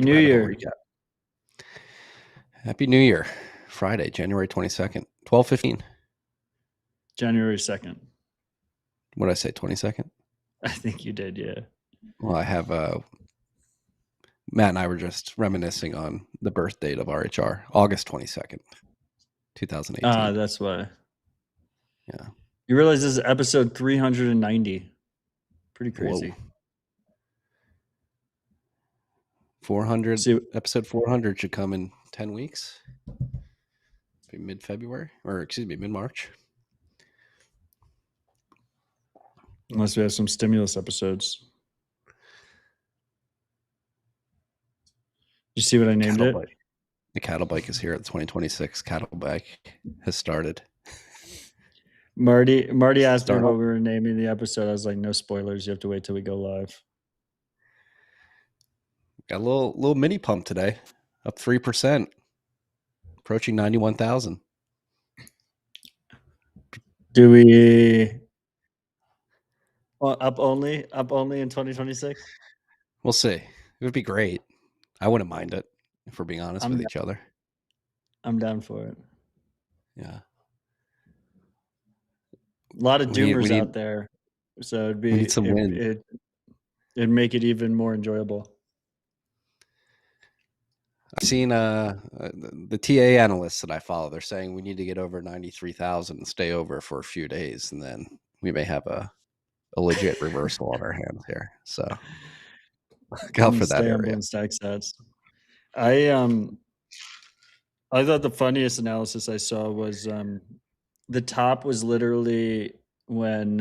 New Year. Recap. Happy New Year. Friday, January 22nd, 12:15. January 2nd. What did I say, 22nd? I think you did, yeah. Well, I have Matt and I were just reminiscing on the birth date of RHR, August 22nd, 2018. Ah, that's why. Yeah. You realize this is episode 390. Pretty crazy. Whoa. 400. Episode 400 should come in 10 weeks. Mid-February, or excuse me, mid-March. Unless we have some stimulus episodes. You see what I named it? Bike. The cattle bike is here. The 2026 cattle bike has started. Marty asked me what we were naming the episode. I was like, no spoilers. You have to wait till we go live. Got a little mini pump today, up 3%, approaching 91,000. Do we up only in 2026? We'll see. It would be great. I wouldn't mind it if we're being honest with each other. I'm down for it. Yeah. A lot of doomers out there, so it'd be it'd make it even more enjoyable. I've seen the TA analysts that I follow. They're saying we need to get over 93,000 and stay over for a few days, and then we may have a legit reversal on our hands here. So look out for that area. Stats. I thought the funniest analysis I saw was the top was literally when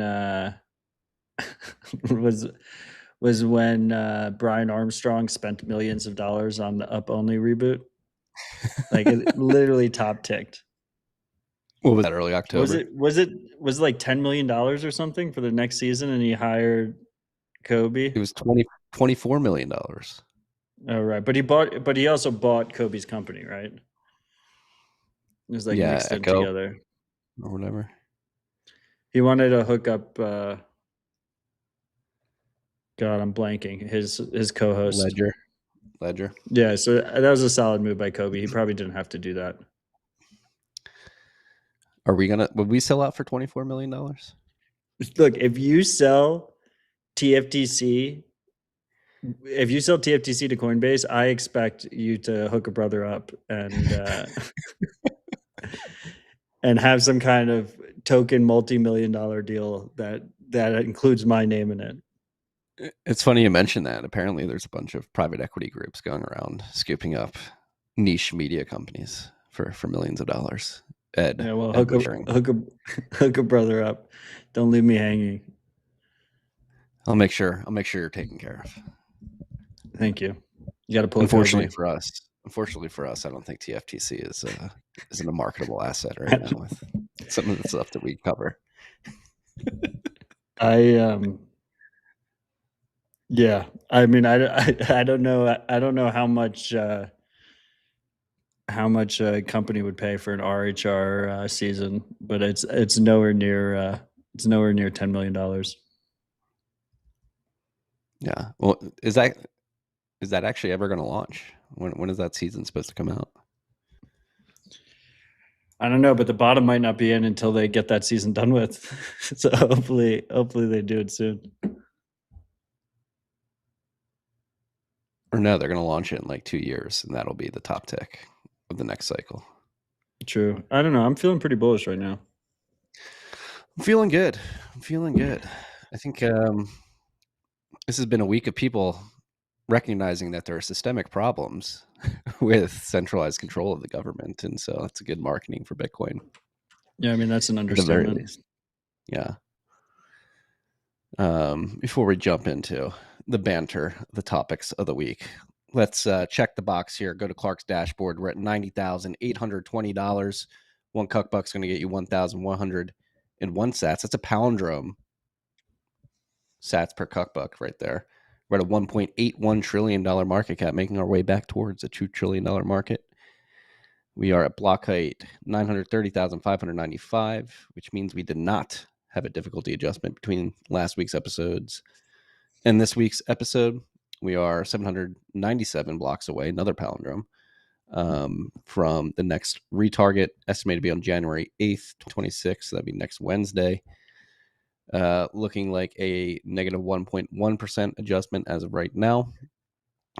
was when Brian Armstrong spent millions of dollars on the Up Only reboot. Like it literally top ticked. What was that, early October? Was it like $10 million or something for the next season, and he hired Kobe? It was $24 million. Oh, right. But he also bought Kobe's company, right? It was like mixed in together. Or whatever. He wanted to hook up God, I'm blanking. His co-host. Ledger. Yeah, so that was a solid move by Kobe. He probably didn't have to do that. Would we sell out for $24 million? Look, if you sell TFTC to Coinbase, I expect you to hook a brother up and and have some kind of token multi-million-dollar deal that includes my name in it. It's funny you mentioned that. Apparently, there's a bunch of private equity groups going around scooping up niche media companies for millions of dollars. Ed, yeah, well, hook a brother up. Don't leave me hanging. I'll make sure you're taken care of. Thank you. You got to pull. Unfortunately for us, I don't think TFTC is a marketable asset right now with some of the stuff that we cover. Yeah, I mean, I don't know how much a company would pay for an RHR season, but it's nowhere near $10 million. Yeah. Well, is that actually ever going to launch? When is that season supposed to come out? I don't know, but the bottom might not be in until they get that season done with. So hopefully they do it soon. Or no, they're going to launch it in like 2 years, and that'll be the top tick of the next cycle. True. I don't know. I'm feeling pretty bullish right now. I'm feeling good. I think this has been a week of people recognizing that there are systemic problems with centralized control of the government, and so that's a good marketing for Bitcoin. Yeah, I mean, that's an understatement. Yeah. Before we jump into the banter, the topics of the week, let's check the box here. Go to Clark's dashboard. We're at $90,820. One cuck buck's going to get you 1,101 sats. That's a palindrome sats per cuck buck right there. We're at a $1.81 trillion market cap, making our way back towards a $2 trillion market. We are at block height 930,595, which means we did not have a difficulty adjustment between last week's episodes and this week's episode. We are 797 blocks away, another palindrome, from the next retarget, estimated to be on January 8th, 2026. So that'd be next Wednesday. Looking like a negative 1.1% adjustment as of right now.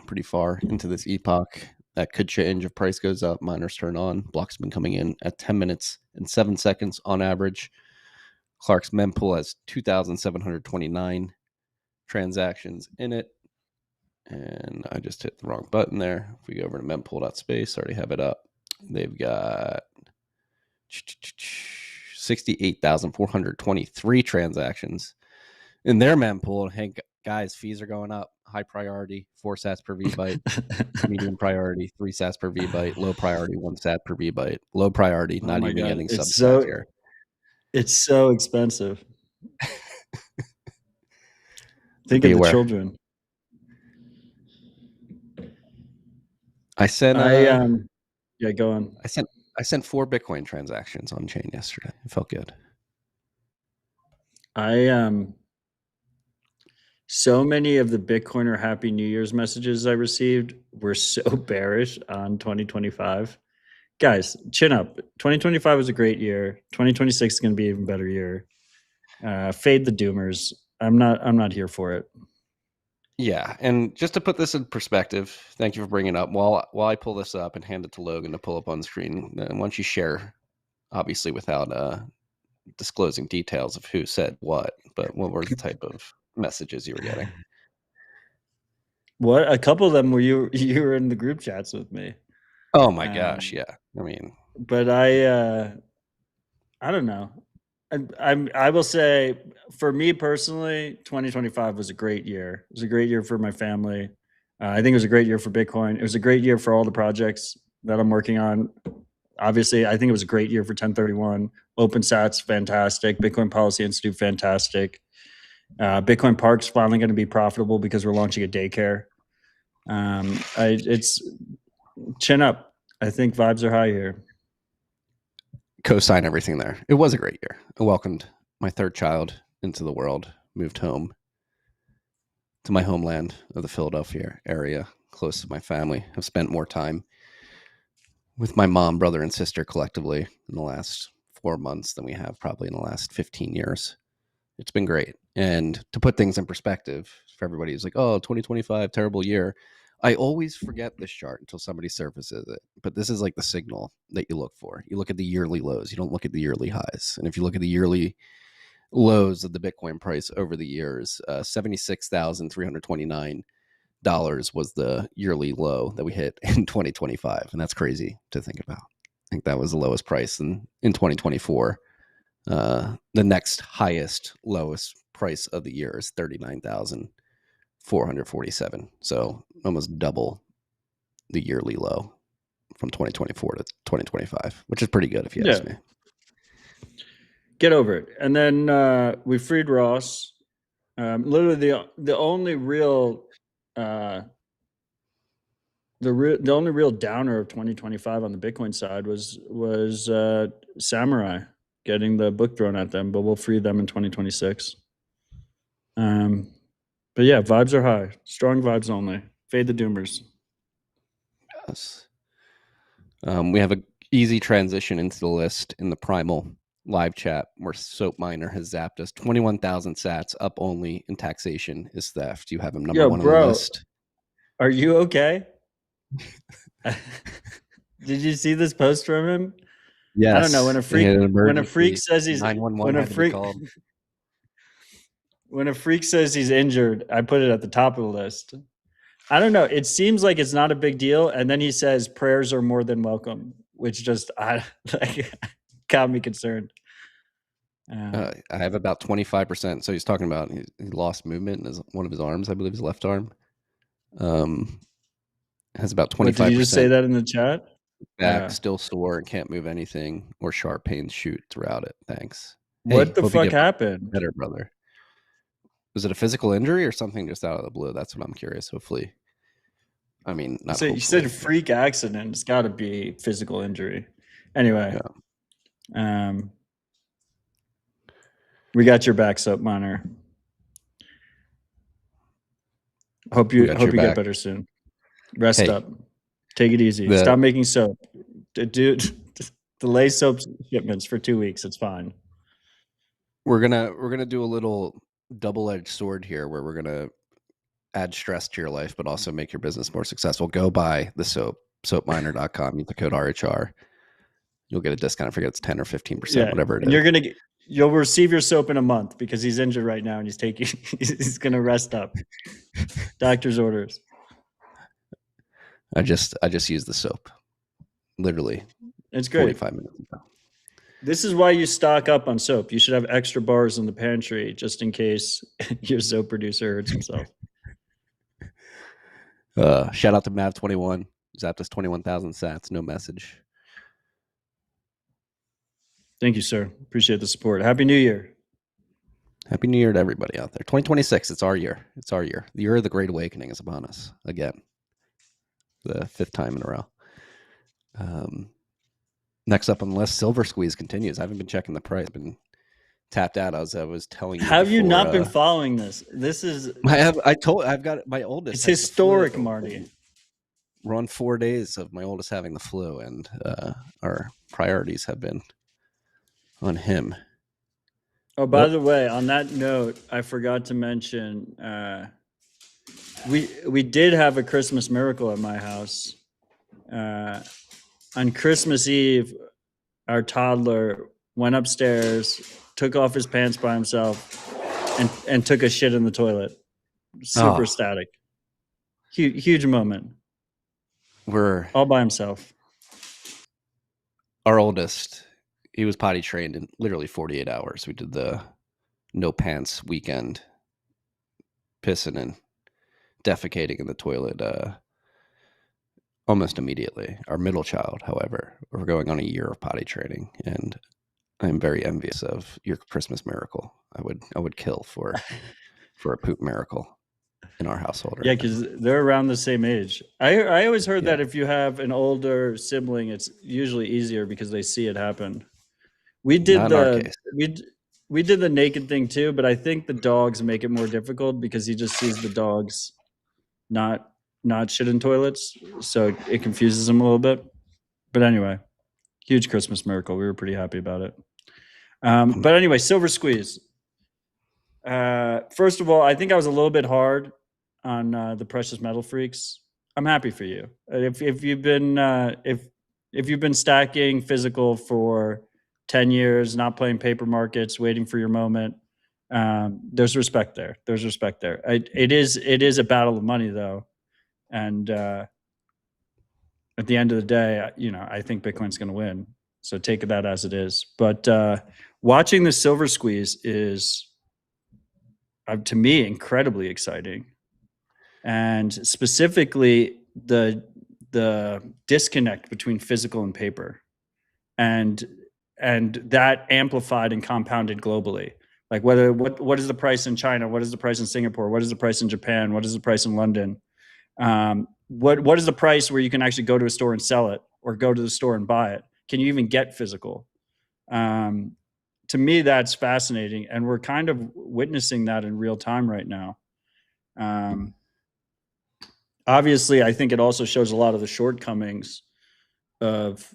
Pretty far into this epoch. That could change if price goes up, miners turn on. Blocks have been coming in at 10 minutes and 7 seconds on average. Clark's mempool has 2,729 transactions in it. And I just hit the wrong button there. If we go over to mempool.space, I already have it up. They've got 68,423 transactions in their mempool. Hey, guys, fees are going up. High priority, 4 sats per vbyte. Medium priority, 3 sats per vbyte. Low priority, 1 sat per vbyte. Low priority, Oh not my even god, getting subsats here. it's so expensive. Think Be of the aware. children. I sent Yeah, go on. I sent 4 Bitcoin transactions on chain yesterday. It felt good. So many of the Bitcoiner Happy New Year's messages I received were so bearish on 2025. Guys, chin up. 2025 was a great year. 2026 is going to be an even better year. Fade the doomers. I'm not here for it. Yeah, and just to put this in perspective, thank you for bringing it up. While I pull this up and hand it to Logan to pull up on screen, then once you share, obviously without disclosing details of who said what, but what were the type of messages you were getting? What? A couple of them were you were in the group chats with me. Oh my gosh, yeah. I mean, But I don't know. I will say, for me personally, 2025 was a great year. It was a great year for my family. I think it was a great year for Bitcoin. It was a great year for all the projects that I'm working on. Obviously, I think it was a great year for 1031. OpenSats, fantastic. Bitcoin Policy Institute, fantastic. Bitcoin Park's finally going to be profitable because we're launching a daycare. It's chin up. I think vibes are high here. co-sign everything there. It was a great year. I welcomed my 3rd child into the world, moved home to my homeland of the Philadelphia area, close to my family. I've spent more time with my mom, brother, and sister collectively in the last 4 months than we have probably in the last 15 years. It's been great. And to put things in perspective for everybody who's like, oh, 2025, terrible year. I always forget this chart until somebody surfaces it. But this is like the signal that you look for. You look at the yearly lows. You don't look at the yearly highs. And if you look at the yearly lows of the Bitcoin price over the years, $76,329 was the yearly low that we hit in 2025. And that's crazy to think about. I think that was the lowest price in 2024. The next highest, lowest price of the year is 39,447. So almost double the yearly low from 2024 to 2025, which is pretty good if you ask me. Get over it. And then we freed Ross. Literally the only real the only real downer of 2025 on the Bitcoin side was Samurai getting the book thrown at them, but we'll free them in 2026. But yeah, vibes are high. Strong vibes only. Fade the doomers. Yes. We have an easy transition into the list in the Primal live chat where SoapMiner has zapped us. 21,000 sats up only in taxation is theft. You have him number 1 on the list. Are you okay? Did you see this post from him? Yes. I don't know, when a freak says he's 911 had to be called. When a freak says he's injured, I put it at the top of the list. I don't know. It seems like it's not a big deal, and then he says prayers are more than welcome, which just got me concerned. I have about 25%. So he's talking about he lost movement in one of his arms, I believe his left arm. Has about 25%. Did you just say that in the chat? Back, still sore and can't move anything, or sharp pains shoot throughout it. Thanks. What the fuck happened? Better, brother. Was it a physical injury or something just out of the blue? That's what I'm curious. Hopefully. I mean, not so you said freak accident. It's got to be physical injury. Anyway, we got your back, SoapMiner. Hope We you got your get back. better soon. Rest Hey, up. Take it easy. the Stop making soap. Do delay soap shipments for 2 weeks. It's fine. we're gonna do a little double-edged sword here, where we're gonna add stress to your life, but also make your business more successful. Go buy the soap, SoapMiner.com. Use the code RHR. You'll get a discount. I forget it's 10 or 15%, Yeah, whatever it and is. you'll receive your soap in a month because he's injured right now and he's gonna rest up. Doctor's orders. I just used the soap literally It's great. 45 minutes ago. This is why you stock up on soap. You should have extra bars in the pantry just in case your soap producer hurts himself. Shout out to Mav21. Zapped us 21,000 sats. No message. Thank you, sir. Appreciate the support. Happy New Year. Happy New Year to everybody out there. 2026. It's our year. It's our year. The year of the Great Awakening is upon us again. The 5th time in a row. Next up on the list, Silver Squeeze continues. I haven't been checking the price. I've been tapped out, as I was telling you. Have you before, not been following this? This is I've got my oldest. it's has the flu. historic, Marty. We're on 4 days of my oldest having the flu, and our priorities have been on him. Oh, by the way, on that note, I forgot to mention we did have a Christmas miracle at my house. On Christmas Eve, our toddler went upstairs, took off his pants by himself, and took a shit in the toilet. Super ecstatic. Huge moment. We're all by himself. Our oldest, he was potty trained in literally 48 hours. We did the no pants weekend, pissing and defecating in the toilet almost immediately. Our middle child, however, we're going on a year of potty training, and I'm very envious of your Christmas miracle. I would kill for a poop miracle in our household. Yeah, because they're around the same age. I always heard that if you have an older sibling, it's usually easier because they see it happen. We did Not in our case. we did the naked thing too, but I think the dogs make it more difficult because he just sees the dogs not shit in toilets, so it confuses him a little bit. But anyway, huge Christmas miracle. We were pretty happy about it. But anyway, Silver Squeeze. First of all, I think I was a little bit hard on the precious metal freaks. I'm happy for you. If you've been if you've been stacking physical for 10 years, not playing paper markets, waiting for your moment, there's respect there. There's respect there. It is a battle of money though, and at the end of the day, I think Bitcoin's going to win. So take that as it is. But watching the Silver Squeeze is, to me, incredibly exciting, and specifically the disconnect between physical and paper, and that amplified and compounded globally. Like what is the price in China? What is the price in Singapore? What is the price in Japan? What is the price in London? What is the price where you can actually go to a store and sell it, or go to the store and buy it? Can you even get physical? To me, that's fascinating, and we're kind of witnessing that in real time right now. Obviously, I think it also shows a lot of the shortcomings of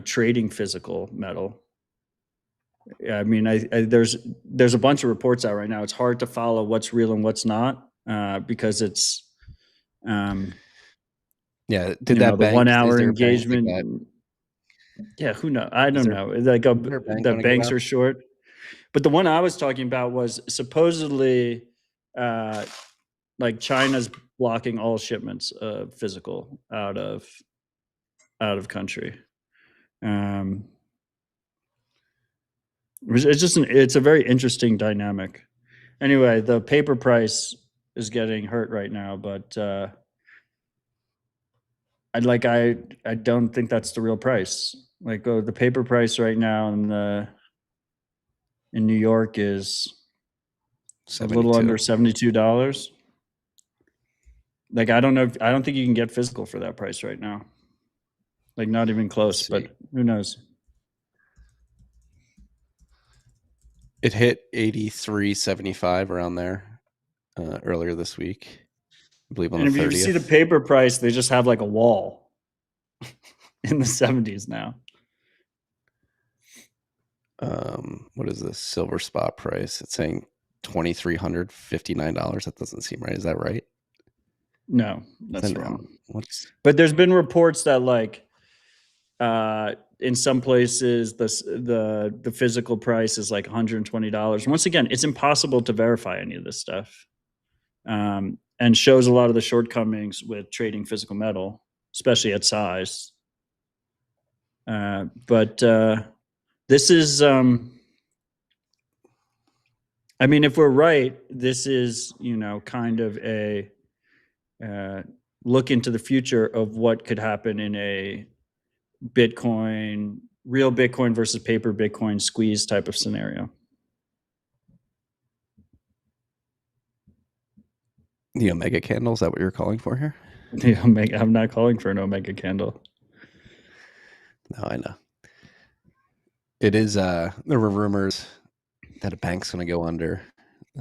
trading physical metal. I mean, there's a bunch of reports out right now. It's hard to follow what's real and what's not because it's did that the bank, 1 hour engagement? Yeah, who knows? I don't know. Like the banks are short. But the one I was talking about was supposedly like China's blocking all shipments of physical out of country. It's a very interesting dynamic. Anyway, the paper price is getting hurt right now, but I don't think that's the real price. Like the paper price right now in New York is a little under $72. Like I don't think you can get physical for that price right now. Like not even close, but who knows? It hit 83.75 around there earlier this week. I believe on And the if you see the 30th. paper price, they just have like a wall in the 70s now. What is the silver spot price? It's saying $2,359. That doesn't seem right. Is that right? No, Then that's wrong. what's But there's been reports that like in some places the physical price is like $120. Once again, it's impossible to verify any of this stuff, and shows a lot of the shortcomings with trading physical metal, especially at size. But this is, I mean, if we're right, this is, kind of a look into the future of what could happen in a real Bitcoin versus paper Bitcoin squeeze type of scenario. the Omega candle? Is that what you're calling for here? The Omega, I'm not calling for an Omega candle. No, I know. It is. There were rumors that a bank's going to go under.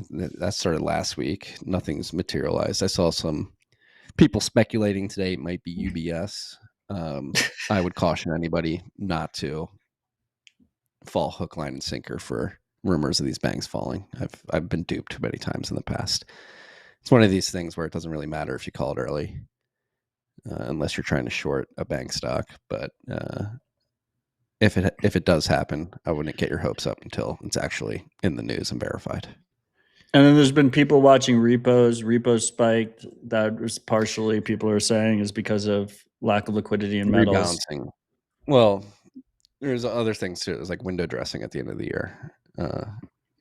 That started last week. Nothing's materialized. I saw some people speculating today it might be UBS. I would caution anybody not to fall hook, line, and sinker for rumors of these banks falling. I've been duped many times in the past. It's one of these things where it doesn't really matter if you call it early, unless you're trying to short a bank stock. But if it does happen, I wouldn't get your hopes up until it's actually in the news and verified. And then there's been people watching repos. Repos spiked. That was partially, people are saying, is because of lack of liquidity in metals. Rebalancing. Well, there's other things too. There's like window dressing at the end of the year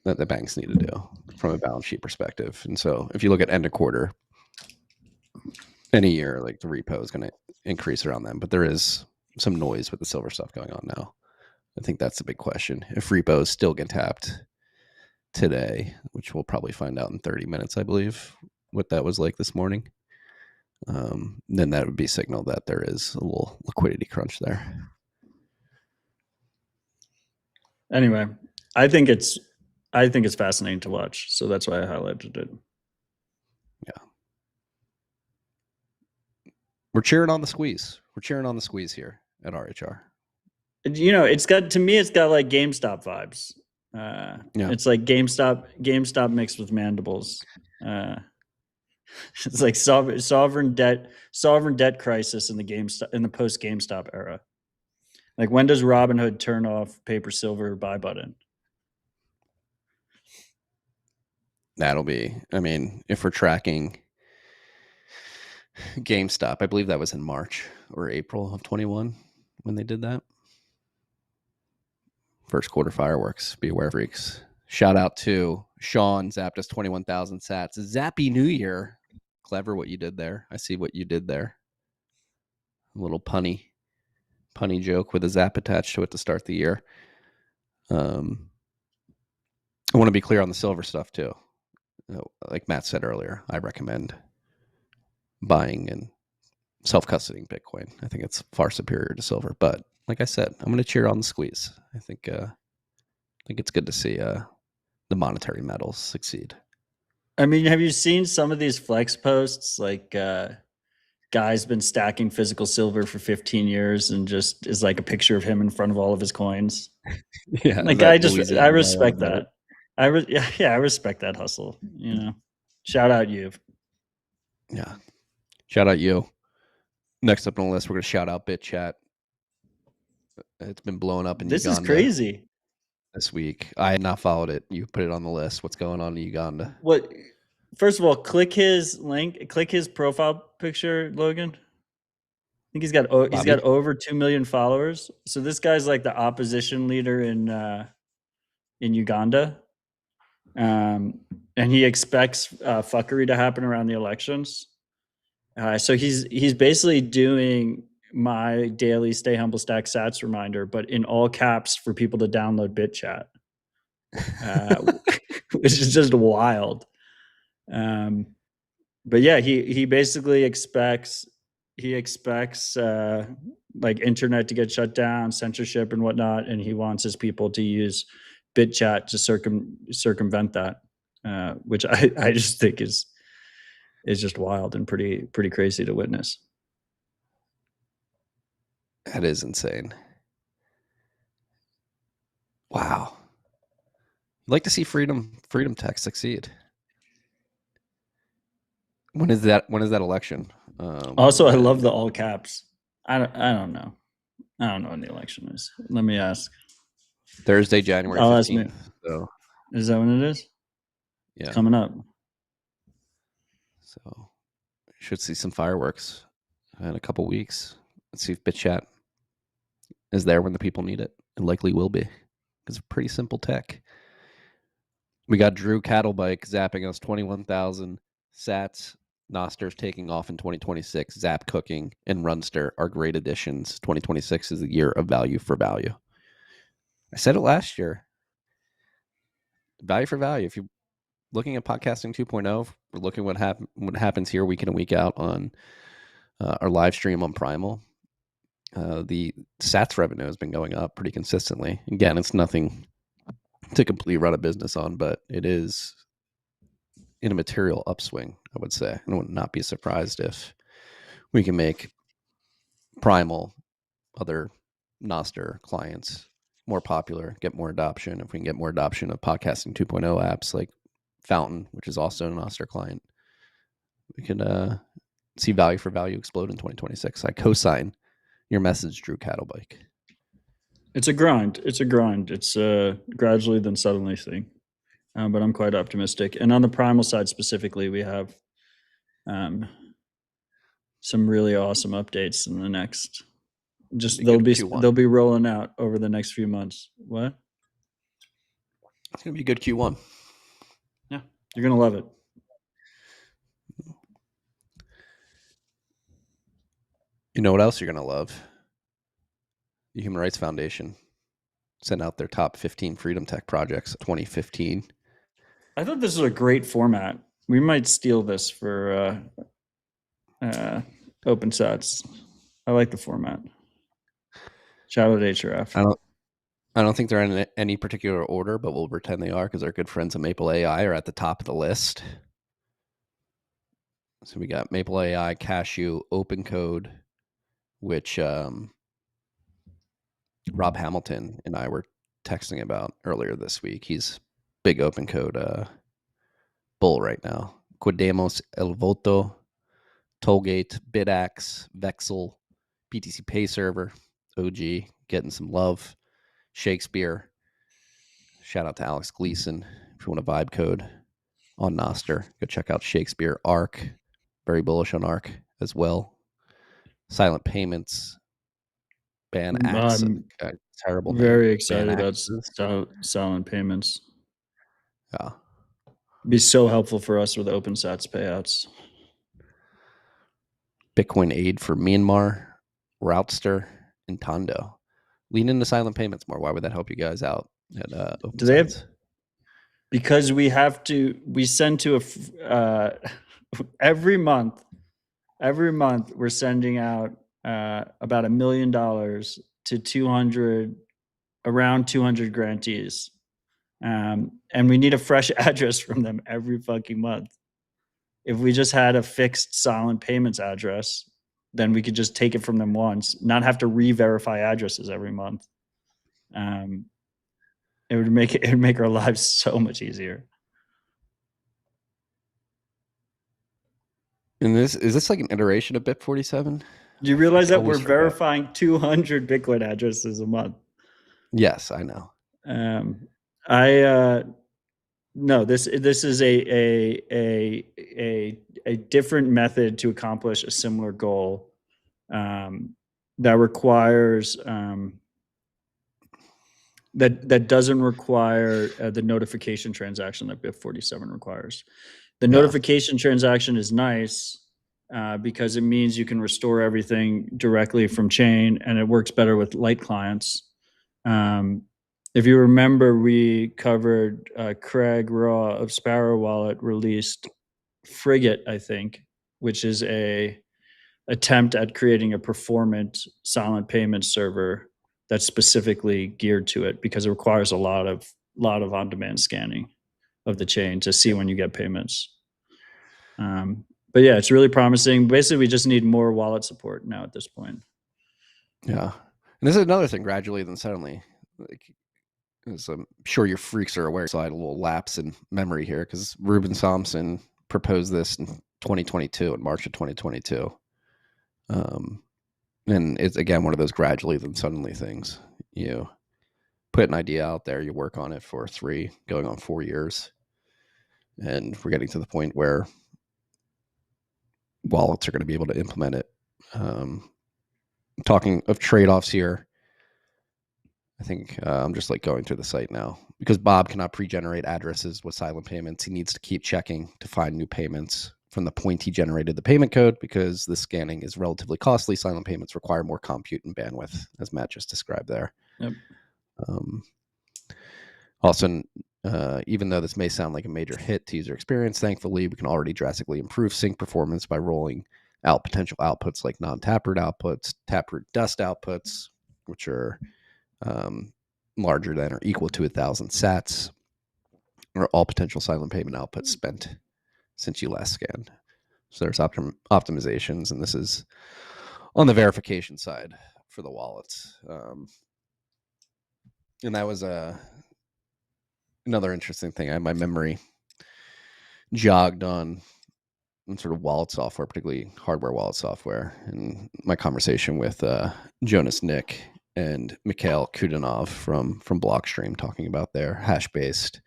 that the banks need to do from a balance sheet perspective. And so if you look at end of quarter, any year, like the repo is going to increase around them. But there is some noise with the silver stuff going on now. I think that's the big question. If repos still get tapped today, which we'll probably find out in 30 minutes, I believe, what that was like this morning, then that would be signal that there is a little liquidity crunch there. Anyway, I think it's fascinating to watch. So that's why I highlighted it. Yeah. We're cheering on the squeeze. We're cheering on the squeeze here at RHR. It's got like GameStop vibes. Yeah. It's like GameStop mixed with mandibles. It's like sovereign debt crisis in the post GameStop era. Like, when does Robinhood turn off paper silver buy button? That'll be, I mean, if we're tracking GameStop, I believe that was in March or April of 21 when they did that. First quarter fireworks. Beware, freaks. Shout out to Sean, zapped us 21,000 sats. Zappy New Year. Clever what you did there. I see what you did there. A little punny joke with a zap attached to it to start the year. I want to be clear on the silver stuff too. Like Matt said earlier, I recommend buying and self-custodying Bitcoin. I think it's far superior to silver. But like I said, I'm going to cheer on the squeeze. I think it's good to see the monetary metals succeed. I mean, have you seen some of these flex posts? Like, guy's been stacking physical silver for 15 years and just is like a picture of him in front of all of his coins. Yeah, Like, I respect that. I respect that hustle. Shout out you. Yeah, shout out you. Next up on the list, we're going to shout out BitChat. It's been blowing up in Uganda. This is crazy. This week, I had not followed it. You put it on the list. What's going on in Uganda? What? First of all, click his link. Click his profile picture, Logan. I think he's got over 2 million followers. So this guy's like the opposition leader in Uganda, and he expects fuckery to happen around the elections. So he's basically doing my daily Stay Humble Stack Sats reminder, but in all caps for people to download BitChat, which is just wild. But yeah, he basically expects like internet to get shut down, censorship and whatnot, and he wants his people to use BitChat to circumvent that, which I just think is is just wild and pretty crazy to witness. That is insane. Wow. I'd like to see freedom tech succeed. When is that election? Also, I love the all caps. I don't know. I don't know when the election is. Let me ask. Thursday, January I'll ask 15th. So is that when it is? yeah, It's coming up. So should see some fireworks in a couple weeks. Let's see if bitchat is there when the people need it. It likely will be. It's pretty simple tech. We got Drew Cattlebike zapping us 21,000 sats. Nostr's taking off in 2026. Zap Cooking and Runster are great additions. 2026 is the year of value for value. I said it last year. Value for value. If you're looking at podcasting 2.0, we're looking what happens here week in and week out on our live stream on Primal. The sats revenue has been going up pretty consistently. Again, it's nothing to completely run a business on, but it is in a material upswing, I would say. I would not be surprised if we can make Primal, other Nostr clients more popular, get more adoption. If we can get more adoption of podcasting 2.0 apps like Fountain, which is also a Nostr client, we can see value for value explode in 2026. I co-sign your message, Drew Cattlebike. It's a grind. It's a gradually then suddenly thing. But I'm quite optimistic. And on the Primal side specifically, we have some really awesome updates in the next. They'll be rolling out over the next few months. What? It's gonna be a good Q1. Yeah, you're gonna love it. You know what else you're gonna love? The Human Rights Foundation sent out their top 15 freedom tech projects 2015. I thought this was a great format. We might steal this for OpenSats. I like the format. Shout out HRF. I don't think they're in any particular order, but we'll pretend they are because our good friends at Maple AI are at the top of the list. So we got Maple AI, Cashew, Open Code, which Rob Hamilton and I were texting about earlier this week. He's big Open Code bull right now. Quidemos El Voto, Tollgate, Bidax, Vexel, BTC Pay Server, OG, getting some love. Shakespeare. Shout out to Alex Gleason. If you want a vibe code on Nostr, go check out Shakespeare. Arc. Very bullish on Arc as well. Silent Payments. Ban Axe. Terrible name. Very excited about silent payments. Yeah. Be so helpful for us with OpenSats payouts. Bitcoin aid for Myanmar, Routster, and Tondo. Lean into silent payments more. Why would that help you guys out at OpenSats? Do they have? Because we send to every month we're sending out about $1 million to around 200 grantees. And we need a fresh address from them every fucking month. If we just had a fixed silent payments address, then we could just take it from them once, not have to re-verify addresses every month. It would make our lives so much easier. And is this like an iteration of Bit47? Do you realize that we're verifying 200 Bitcoin addresses a month? Yes, I know. No, this is a different method to accomplish a similar goal that requires that doesn't require the notification transaction that BIP47 requires. The notification transaction is nice because it means you can restore everything directly from chain, and it works better with light clients. If you remember, we covered Craig Raw of Sparrow Wallet released Frigate, I think, which is a attempt at creating a performant silent payment server that's specifically geared to it because it requires a lot of on-demand scanning of the chain to see when you get payments. But yeah, it's really promising. Basically, we just need more wallet support now at this point. Yeah. And this is another thing, gradually then suddenly. Like, as I'm sure your freaks are aware, so I had a little lapse in memory here because Ruben Thompson proposed this in 2022, in March of 2022. And it's, again, one of those gradually then suddenly things. You put an idea out there, you work on it for 3, going on 4 years. And we're getting to the point where wallets are going to be able to implement it. Talking of trade-offs here, I think I'm just like going through the site now because Bob cannot pre-generate addresses with silent payments. He needs to keep checking to find new payments from the point he generated the payment code because the scanning is relatively costly. Silent payments require more compute and bandwidth, as Matt just described there. Yep. Also, even though this may sound like a major hit to user experience, thankfully, we can already drastically improve sync performance by rolling out potential outputs like non-taproot outputs, taproot dust outputs, which are larger than or equal to 1,000 sats, or all potential silent payment outputs spent since you last scanned. So there's optimizations, and this is on the verification side for the wallets. And that was another interesting thing. I had my memory jogged on sort of wallet software, particularly hardware wallet software, and my conversation with Jonas Nick and Mikhail Kudanov from Blockstream, talking about their hash-based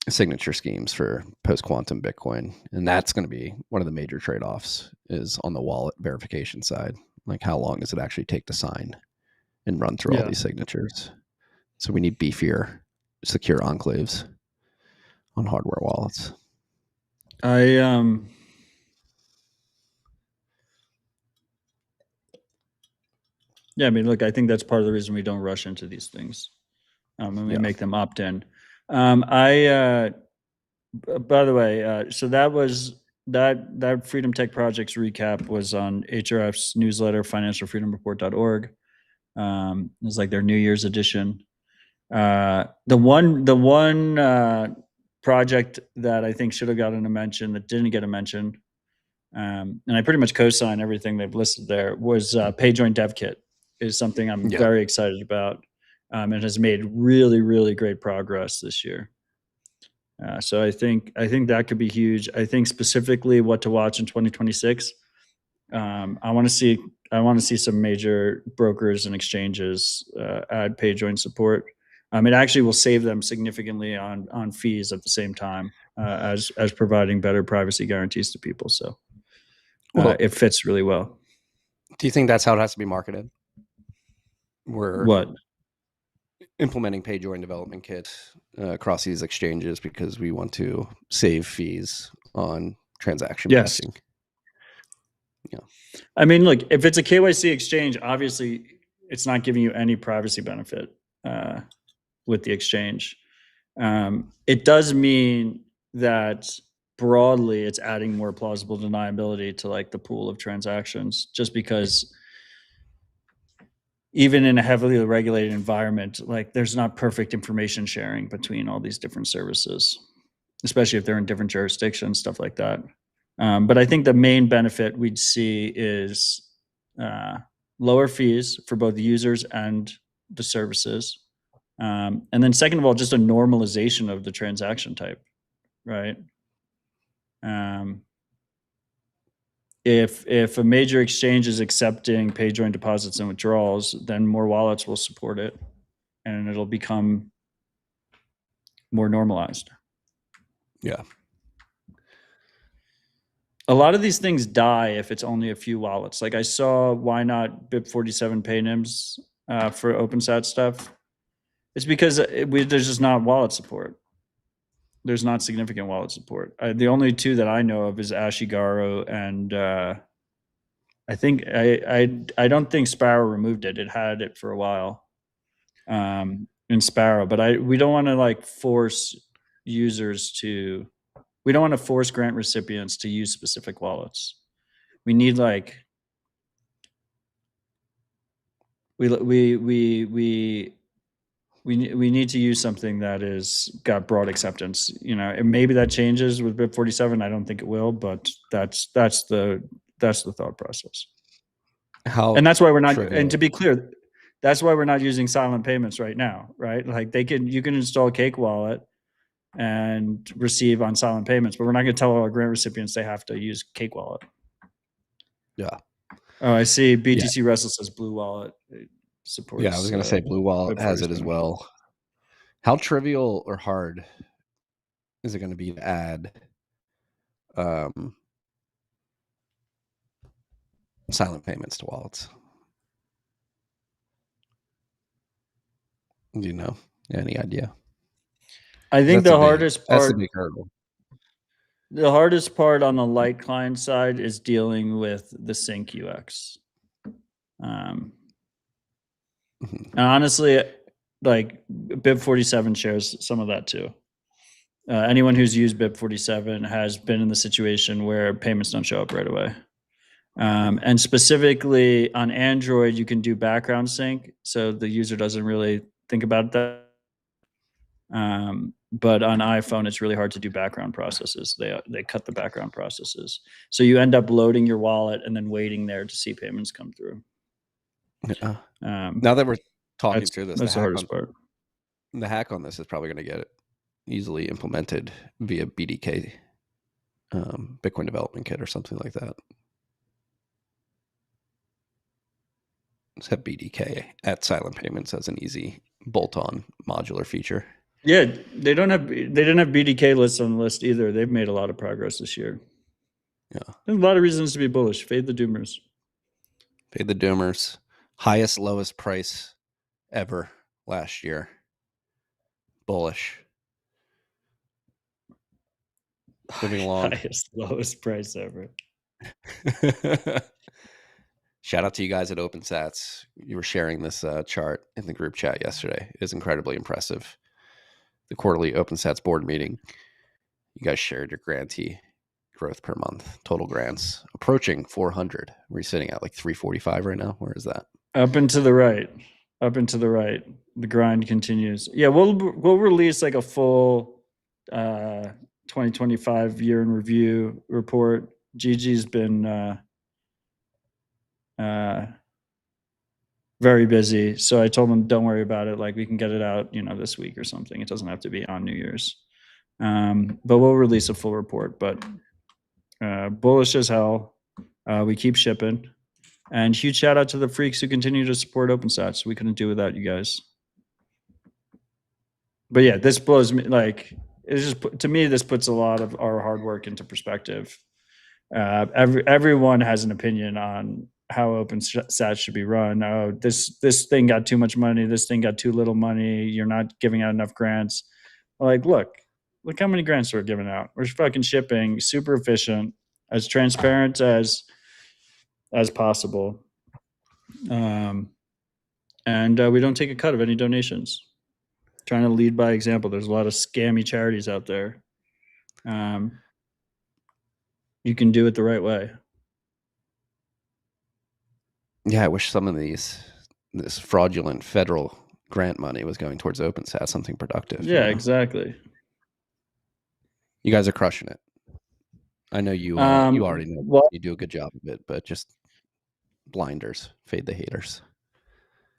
signature schemes for post-quantum Bitcoin. And that's going to be one of the major trade-offs, is on the wallet verification side. Like, how long does it actually take to sign and run through all these signatures? So we need beefier, secure enclaves on hardware wallets. Yeah, I mean, look, I think that's part of the reason we don't rush into these things, and we make them opt in. By the way, so that was that Freedom Tech Projects recap was on HRF's newsletter, financialfreedomreport.org. It was like their New Year's edition. The one project that I think should have gotten a mention that didn't get a mention, and I pretty much co-sign everything they've listed there, was PayJoin Dev Kit. Is something I'm very excited about, and has made really, really great progress this year. So I think that could be huge. I think specifically what to watch in 2026. I want to see some major brokers and exchanges add PayJoin support. It actually will save them significantly on fees at the same time, as providing better privacy guarantees to people. So it fits really well. Do you think that's how it has to be marketed? We're what? Implementing PayJoin development kit across these exchanges because we want to save fees on transaction batching. Yeah. I mean, look, if it's a KYC exchange, obviously it's not giving you any privacy benefit with the exchange. It does mean that broadly it's adding more plausible deniability to like the pool of transactions, just because even in a heavily regulated environment, like there's not perfect information sharing between all these different services, especially if they're in different jurisdictions, stuff like that. But I think the main benefit we'd see is lower fees for both the users and the services. And then second of all, just a normalization of the transaction type, right? If a major exchange is accepting PayJoin deposits and withdrawals, then more wallets will support it, and it'll become more normalized. Yeah. A lot of these things die if it's only a few wallets. Like I saw, why not BIP47 paynims for OpenSats stuff? It's because there's just not wallet support. There's not significant wallet support. The only two that I know of is Ashigaro and I think I don't think Sparrow removed it. It had it for a while in Sparrow, but we don't want to like force users to. We don't want to force grant recipients to use specific wallets. We need like we we need to use something that is got broad acceptance. And maybe that changes with BIP47. I don't think it will, but that's the thought process. How And that's why we're not. trivial. And to be clear, that's why we're not using silent payments right now, right? Like you can install Cake Wallet and receive on silent payments, but we're not going to tell our grant recipients they have to use Cake Wallet. Yeah. Oh, I see. BTC Russell says Blue Wallet. It supports. Yeah, I was going to say Blue Wallet has it as well. How trivial or hard is it going to be to add silent payments to wallets? Do you know? Any idea? I think the hardest part. That's the big hurdle. The hardest part on the light client side is dealing with the sync UX. And honestly, like BIP47 shares some of that too. Anyone who's used BIP47 has been in the situation where payments don't show up right away. And specifically on Android, you can do background sync, so the user doesn't really think about that. But on iPhone, it's really hard to do background processes. They cut the background processes, so you end up loading your wallet and then waiting there to see payments come through. Yeah. Now that we're talking through this, that's the hardest part. The hack on this is probably going to get it easily implemented via BDK, Bitcoin Development Kit, or something like that. Let's have BDK at silent payments as an easy bolt-on modular feature. Yeah, they didn't have BDK lists on the list either. They've made a lot of progress this year. Yeah, there's a lot of reasons to be bullish. Fade the doomers. Fade the doomers. Highest, lowest price ever last year. Bullish. Moving along. Highest, lowest price ever. Shout out to you guys at OpenSats. You were sharing this chart in the group chat yesterday. It is incredibly impressive. The quarterly OpenSats board meeting. You guys shared your grantee growth per month, total grants approaching 400. We're sitting at like 345 right now. Where is that? Up and to the right. Up and to the right. The grind continues. Yeah, we'll release like a full 2025 year in review report. Gigi's been very busy, so I told him don't worry about it. Like we can get it out, this week or something. It doesn't have to be on New Year's. But we'll release a full report. But bullish as hell. We keep shipping. And huge shout out to the freaks who continue to support OpenSats. We couldn't do without you guys. But yeah, this blows me. Like, it's just, to me, this puts a lot of our hard work into perspective. Everyone has an opinion on how OpenSats should be run. Oh, this thing got too much money. This thing got too little money. You're not giving out enough grants. Like, look how many grants we're giving out. We're fucking shipping super efficient, as transparent as possible. And we don't take a cut of any donations. Trying to lead by example. There's a lot of scammy charities out there. You can do it the right way. Yeah, I wish some of this fraudulent federal grant money was going towards OpenSats, something productive. Yeah, exactly. You guys are crushing it. I know you already know you do a good job of it, but just blinders, fade the haters.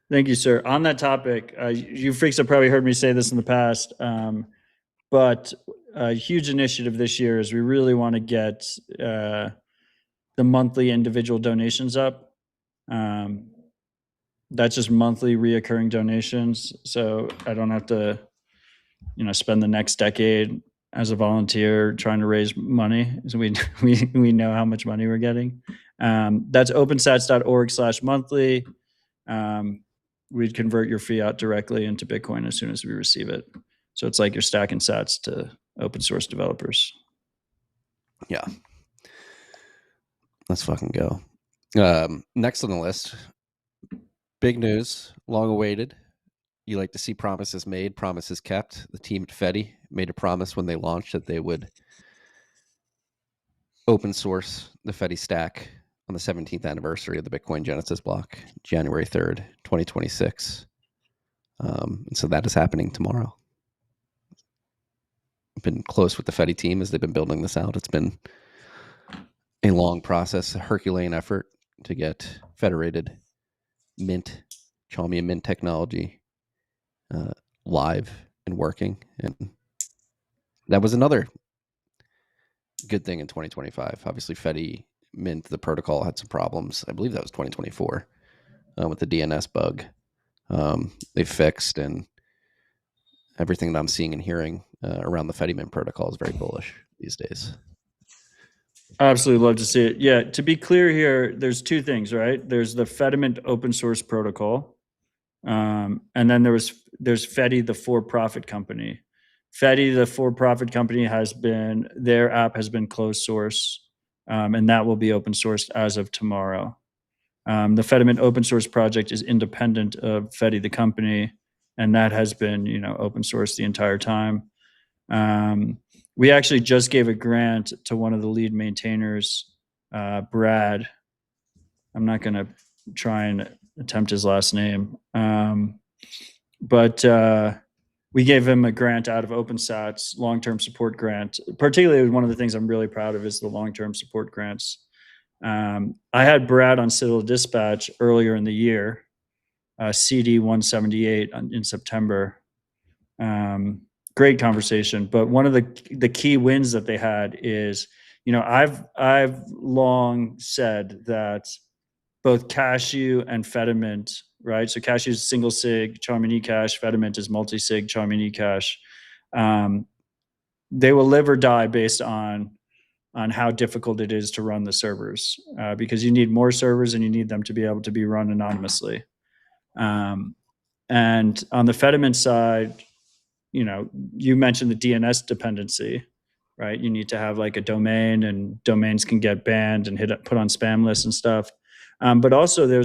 Thank you, sir. On that topic, you freaks have probably heard me say this in the past, but a huge initiative this year is we really want to get the monthly individual donations up. That's just monthly reoccurring donations, so I don't have to, spend the next decade as a volunteer trying to raise money. So we know how much money we're getting. That's opensats.org/monthly. We'd convert your fiat directly into Bitcoin as soon as we receive it. So it's like you're stacking sats to open source developers. Yeah. Let's fucking go. Next on the list, big news, long awaited. You like to see promises made, promises kept. The team at Fedi made a promise when they launched that they would open source the Fedi stack on the 17th anniversary of the Bitcoin Genesis block, January 3rd, 2026. And so that is happening tomorrow. I've been close with the Fedi team as they've been building this out. It's been a long process, a Herculean effort to get federated mint, Chaumian mint technology live and working. And that was another good thing in 2025. Obviously, Fedi mint, the protocol had some problems. I believe that was 2024 with the DNS bug. They fixed, and everything that I'm seeing and hearing around the Fedi mint protocol is very bullish these days. I absolutely love to see it. Yeah, to be clear here, there's two things, right? There's the Fediment open source protocol, and then there's Fedi, the for-profit company. Fedi, the for-profit company, their app has been closed source, and that will be open sourced as of tomorrow. The Fediment open source project is independent of Fedi, the company, and that has been open source the entire time. We actually just gave a grant to one of the lead maintainers, Brad. I'm not going to try and attempt his last name, but we gave him a grant out of OpenSats, long-term support grant. Particularly, one of the things I'm really proud of is the long-term support grants. I had Brad on Citadel Dispatch earlier in the year, CD 178 in September. Great conversation. But one of the key wins that they had is, I've long said that both Cashew and Fediment, right? So Cashew is single sig, Charmin eCash. Fediment is multi-sig, Charmin eCash. They will live or die based on how difficult it is to run the servers, because you need more servers and you need them to be able to be run anonymously. And on the Fediment side, you mentioned the DNS dependency, right? You need to have like a domain, and domains can get banned and put on spam lists and stuff. But also there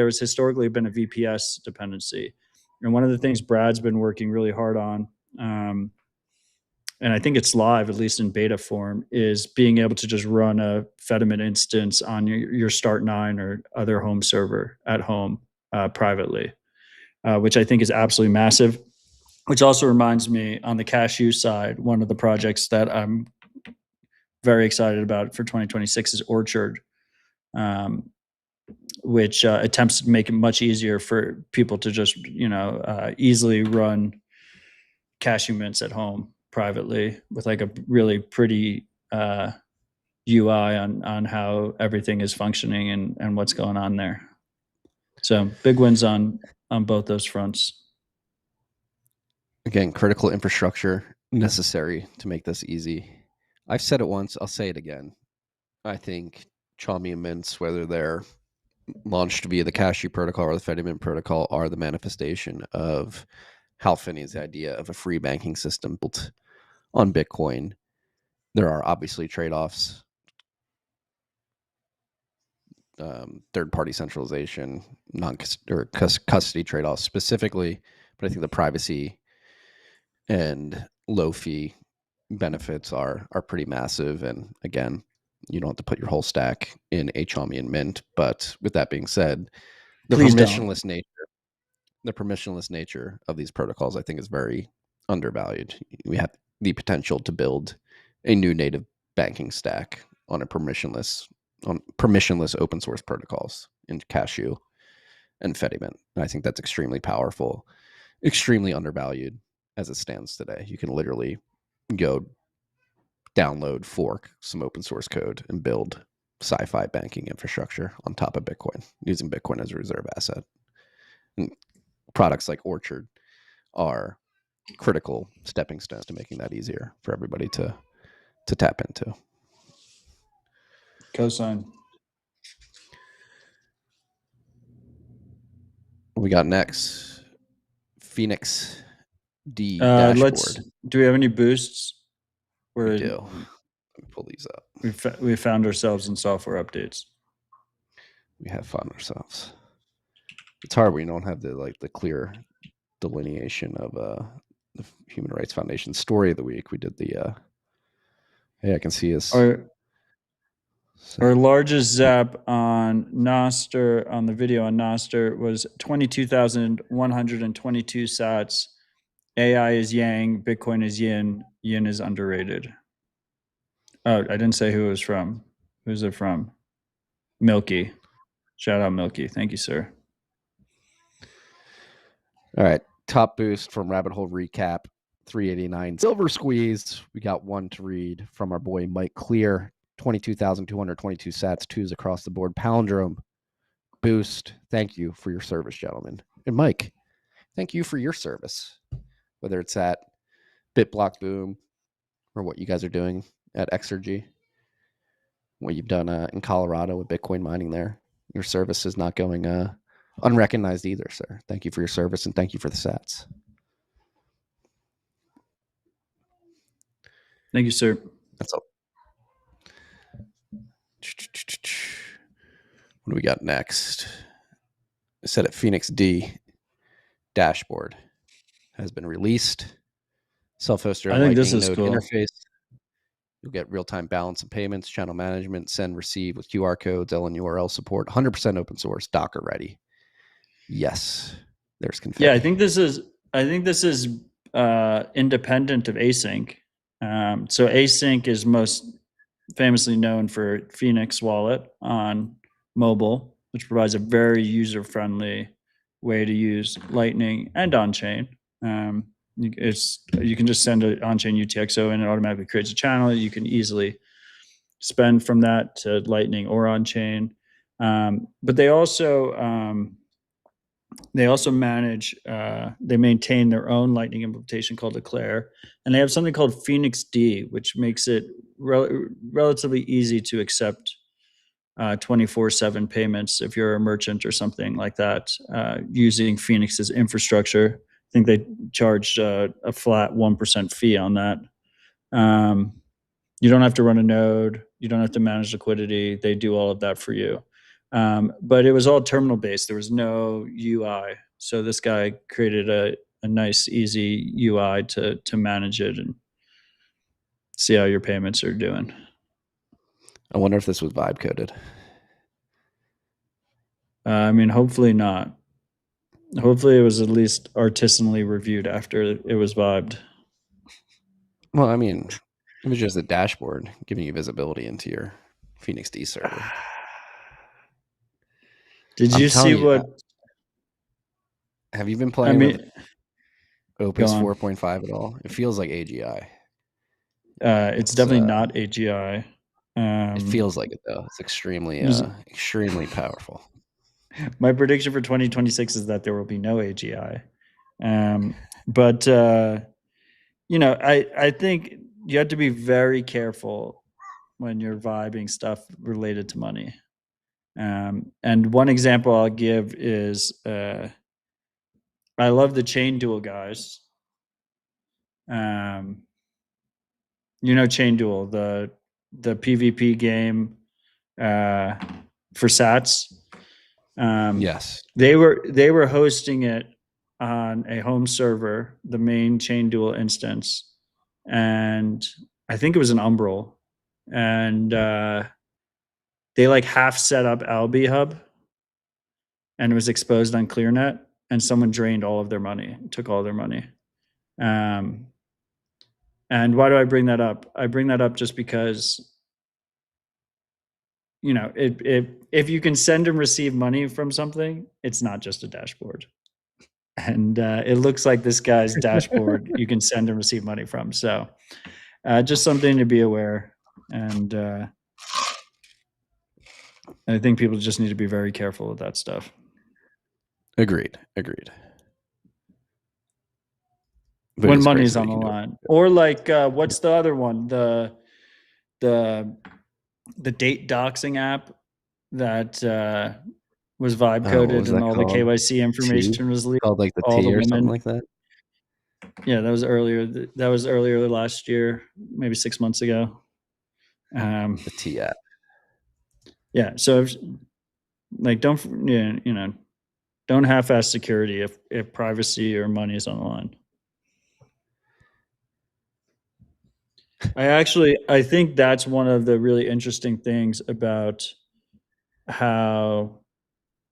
was historically been a VPS dependency. And one of the things Brad's been working really hard on, and I think it's live, at least in beta form, is being able to just run a Fediment instance on your Start9 or other home server at home privately, which I think is absolutely massive. Which also reminds me, on the Cashew side, one of the projects that I'm very excited about for 2026 is Orchard, which attempts to make it much easier for people to just easily run cashew mints at home privately with like a really pretty UI on how everything is functioning and what's going on there. So big wins on both those fronts. Again, critical infrastructure necessary to make this easy. I've said it once, I'll say it again. I think Chaumian mints, whether they're launched via the Cashew protocol or the Fediment protocol, are the manifestation of Hal Finney's idea of a free banking system built on Bitcoin. There are obviously trade-offs, third-party centralization, custody trade-offs specifically, but I think the privacy and low fee benefits are pretty massive. And again, you don't have to put your whole stack in a Chaumian mint. But with that being said, the permissionless nature of these protocols, I think, is very undervalued. We have the potential to build a new native banking stack on permissionless open source protocols in Cashew and Fediment. And I think that's extremely powerful, extremely undervalued as it stands today. You can literally go download, fork some open source code, and build sci-fi banking infrastructure on top of Bitcoin, using Bitcoin as a reserve asset. And products like Orchard are critical stepping stones to making that easier for everybody to tap into. Cosign. We got next Phoenix D dashboard. Do we have any boosts? We do. Let me pull these up. We found ourselves in software updates. We have found ourselves. It's hard when you don't have the clear delineation of the Human Rights Foundation story of the week. We did the hey, I can see us. So, Our largest zap on Nostr, on the video on Nostr, was 22,122 sats. AI is Yang, Bitcoin is Yin, Yin is underrated. Oh, I didn't say who it was from. Who's it from? Milky. Shout out Milky. Thank you, sir. all right. Top boost from Rabbit Hole Recap 389. Silver Squeeze. We got one to read from our boy Mike Clear. 22,222 sats, twos across the board. Palindrome boost. Thank you for your service, gentlemen. And Mike, thank you for your service. Whether it's at BitBlock Boom or what you guys are doing at Exergy, what you've done in Colorado with Bitcoin mining there. Your service is not going unrecognized either, sir. Thank you for your service and thank you for the sats. Thank you, sir. That's all. What do we got next? I said at Phoenix D dashboard has been released. Self-hosted I think this Lightning is node cool. interface. You'll get real-time balance and payments, channel management, send, receive with QR codes, LN URL support, 100% open source, Docker ready. Yes, there's confetti. Yeah, I think this is independent of async. So async is most famously known for Phoenix Wallet on mobile, which provides a very user-friendly way to use Lightning and on-chain. You can just send an on-chain UTXO and it automatically creates a channel. You can easily spend from that to Lightning or on-chain. But they also manage, they maintain their own Lightning implementation called Declare, and they have something called Phoenix D, which makes it relatively easy to accept 24/7 payments if you're a merchant or something like that, using Phoenix's infrastructure. I think they charge a flat 1% fee on that. You don't have to run a node. You don't have to manage liquidity. They do all of that for you. But it was all terminal based. There was no UI. So this guy created a nice, easy UI to manage it and see how your payments are doing. I wonder if this was vibe coded. I mean, hopefully not. Hopefully it was at least artisanally reviewed after it was vibed. Well, I mean, it was just a dashboard giving you visibility into your Phoenix D server. Did you see what? Have you been playing with Opus go on. 4.5 at all? It feels like AGI. It's definitely not AGI. It feels like it though. It's extremely powerful. My prediction for 2026 is that there will be no AGI. But you know, I think you have to be very careful when you're vibing stuff related to money. And one example I'll give is I love the Chain Duel guys. You know Chain Duel, the PvP game for Sats. Yes. They were hosting it on a home server, the main Chain Duel instance, and I think it was an Umbrel, and they like half set up Alby Hub, and it was exposed on ClearNet, and someone drained all of their money, took all their money. And why do I bring that up? I bring that up just because, you know, if you can send and receive money from something, it's not just a dashboard. And it looks like this guy's dashboard you can send and receive money from. So just something to be aware. And I think people just need to be very careful with that stuff. Agreed. But when money's on the line. Or like, what's the other one? The date doxing app that was vibe coded and all the KYC information was leaked. Called like the all T the or women. something like that. Yeah, that was earlier. That was earlier last year, maybe 6 months ago. The T app. Yeah, so like don't half-ass security if privacy or money is on the line. I think that's one of the really interesting things about how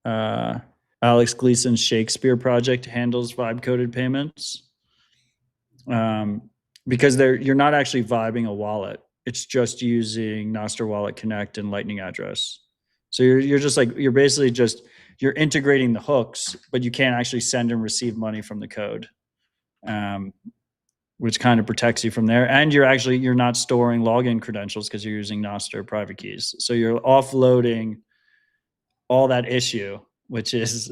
uh, Alex Gleason's Shakespeare project handles vibe coded payments. Because you're not actually vibing a wallet. It's just using Nostr Wallet Connect and Lightning address. So you're just like you're basically just you're integrating the hooks, but you can't actually send and receive money from the code, um, which kind of protects you from there. And you're not storing login credentials because you're using Nostr private keys. So you're offloading all that issue, which is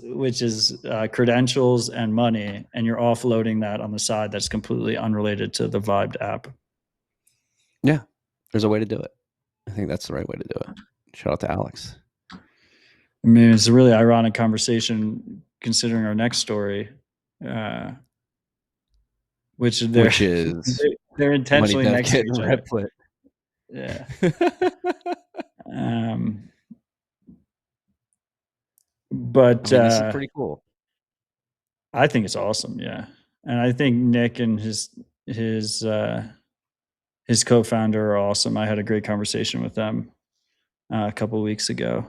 credentials and money, and you're offloading that on the side that's completely unrelated to the Vibed app. Yeah, there's a way to do it. I think that's the right way to do it. Shout out to Alex. I mean, it's a really ironic conversation considering our next story, which is they're intentionally Money next to Devkit each and other. Replit. Yeah. But I mean, this is pretty cool. I think it's awesome. Yeah, and I think Nick and his co-founder are awesome. I had a great conversation with them a couple of weeks ago.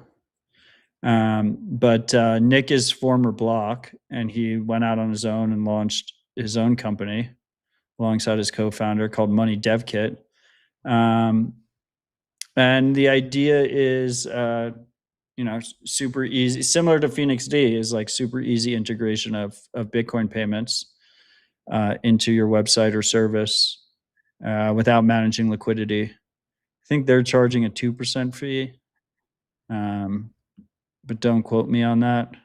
But Nick is former Block, and he went out on his own and launched his own company alongside his co-founder called Money Dev Kit. And the idea is, super easy, similar to Phoenix D, is like super easy integration of Bitcoin payments into your website or service without managing liquidity. I think they're charging a 2% fee, but don't quote me on that.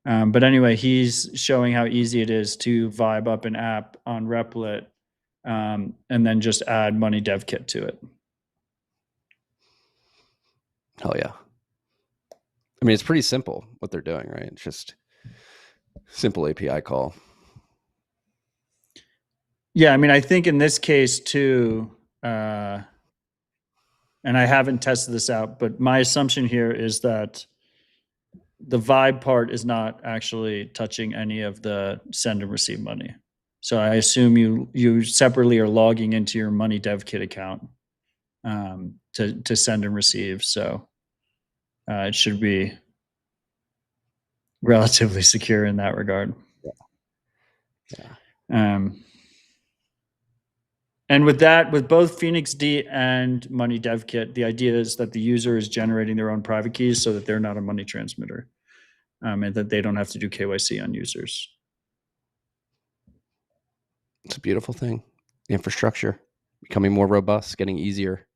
But anyway, he's showing how easy it is to vibe up an app on Replit, and then just add Money Dev Kit to it. Hell yeah. I mean, it's pretty simple what they're doing, right? It's just simple API call. Yeah, I mean, I think in this case too, and I haven't tested this out, but my assumption here is that the vibe part is not actually touching any of the send and receive money. So I assume you separately are logging into your Money Dev Kit account to send and receive. So it should be relatively secure in that regard. Yeah. And with both Phoenix D and Money Dev Kit, the idea is that the user is generating their own private keys so that they're not a money transmitter, and that they don't have to do KYC on users. It's a beautiful thing. Infrastructure becoming more robust, getting easier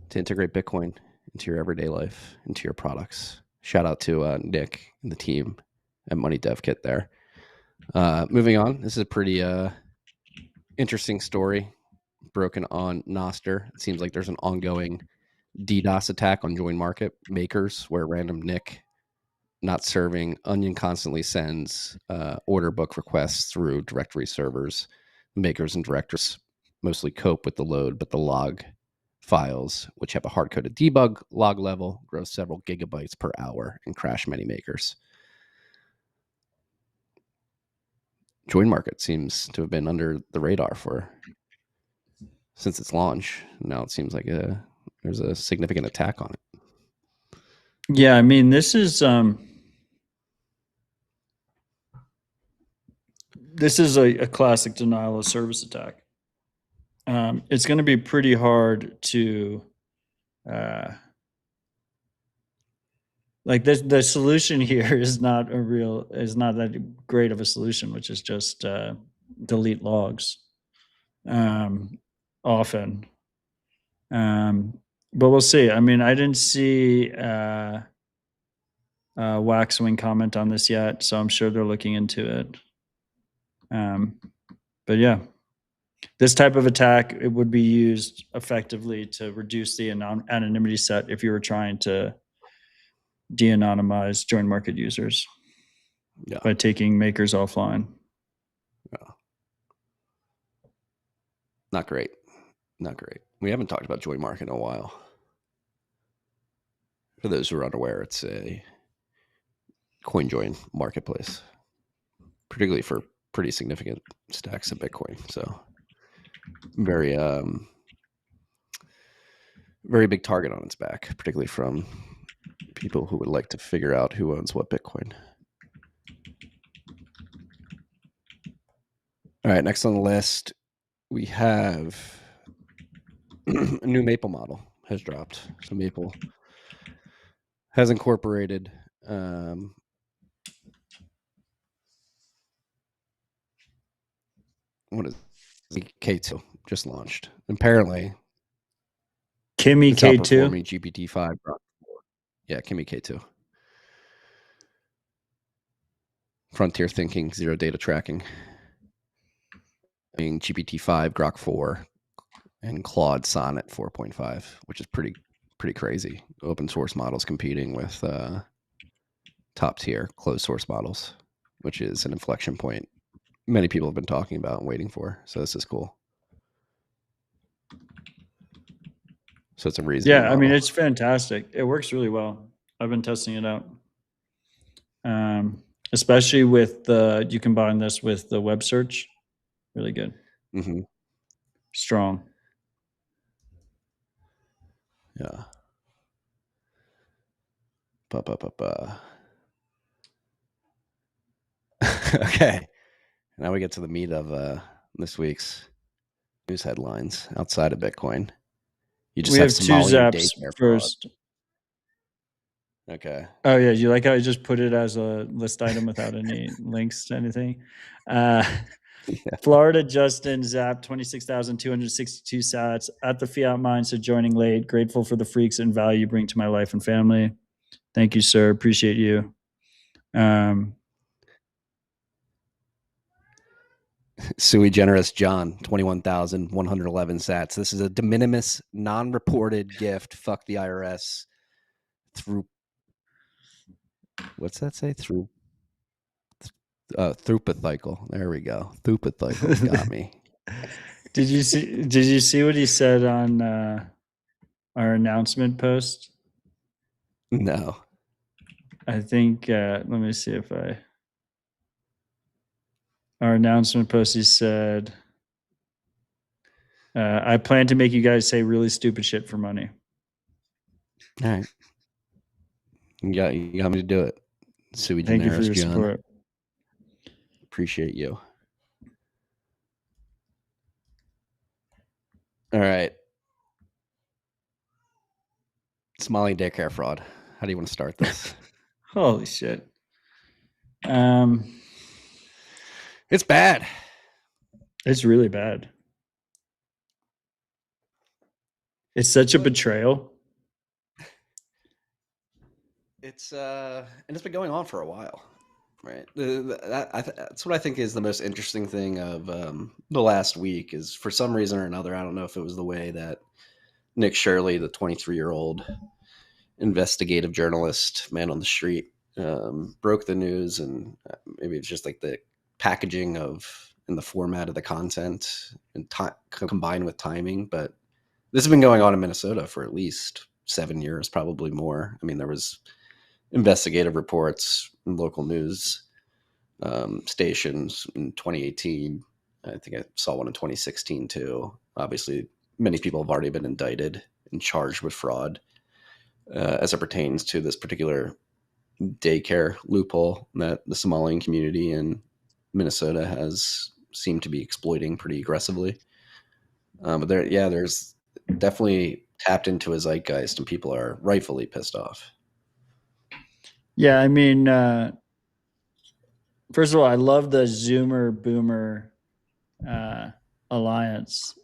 to integrate Bitcoin into your everyday life, into your products. Shout out to Nick and the team at Money Dev Kit there. Moving on, this is a pretty interesting story broken on Nostr. It seems like there's an ongoing DDoS attack on Join Market makers where random Nick not serving Onion constantly sends order book requests through directory servers. Makers and directors mostly cope with the load, but the log files, which have a hard-coded debug log level, grow several gigabytes per hour and crash many makers. Join Market seems to have been under the radar since its launch. Now it seems like there's a significant attack on it. Yeah, I mean, this is a classic denial of service attack. It's going to be pretty hard to like this. The solution here is not that great of a solution, which is just delete logs often. But we'll see. I mean, I didn't see Waxwing comment on this yet, so I'm sure they're looking into it. But yeah, this type of attack, it would be used effectively to reduce the anonymity set if you were trying to de-anonymize Join Market users by taking makers offline. Yeah. Not great. Not great. We haven't talked about Join Market in a while. For those who are unaware, it's a CoinJoin marketplace, particularly for pretty significant stacks of Bitcoin. So very very big target on its back, particularly from people who would like to figure out who owns what Bitcoin. All right, next on the list, we have a new Maple model has dropped. So Maple has incorporated what is the K2 just launched. Apparently, Kimmy it's K2. outperforming GPT-5. Yeah, Kimmy K2. Frontier thinking, zero data tracking. Being GPT-5, Grok 4, and Claude Sonnet 4.5, which is pretty crazy. Open source models competing with top tier closed source models, which is an inflection point many people have been talking about and waiting for. So this is cool. So it's a reasoning Yeah, I mean model. it's fantastic. It works really well. I've been testing it out. Especially with the you combine this with the web search, really good. Mm-hmm. Strong. Yeah. Okay. Now we get to the meat of this week's news headlines outside of Bitcoin. You just We have have two Somalian zaps daycare fraud. first. Okay. Oh yeah, you like how I just put it as a list item without any links to anything? Yeah. Florida Justin zapped 26,262 sats at the fiat mine, so joining late. Grateful for the freaks and value you bring to my life and family. Thank you, sir. Appreciate you. Sui Generous John, 21,111 sats. This is a de minimis, non-reported gift. Fuck the IRS. Through what's that say? Through Thupacycle. There we go. Thupacycle got me. Did you see what he said on our announcement post? No. I think let me see if our announcement post, he said, I plan to make you guys say really stupid shit for money. All right. You got me to do it. Sui Thank you for Generous your John. support. Appreciate you. All right. Somali daycare fraud. How do you want to start this? Holy shit. It's bad. It's really bad. It's such a betrayal. It's and it's been going on for a while, right? That's what I think is the most interesting thing of the last week is for some reason or another. I don't know if it was the way that Nick Shirley, the 23-year-old investigative journalist, man on the street, broke the news, and maybe it's just like the packaging of and the format of the content and combined with timing. But this has been going on in Minnesota for at least 7 years, probably more. I mean, there was investigative reports in local news stations in 2018. I think I saw one in 2016 too. Obviously, many people have already been indicted and charged with fraud as it pertains to this particular daycare loophole that the Somalian community in Minnesota has seemed to be exploiting pretty aggressively. But there's definitely tapped into a zeitgeist, and people are rightfully pissed off. Yeah, I mean, first of all, I love the Zoomer Boomer alliance.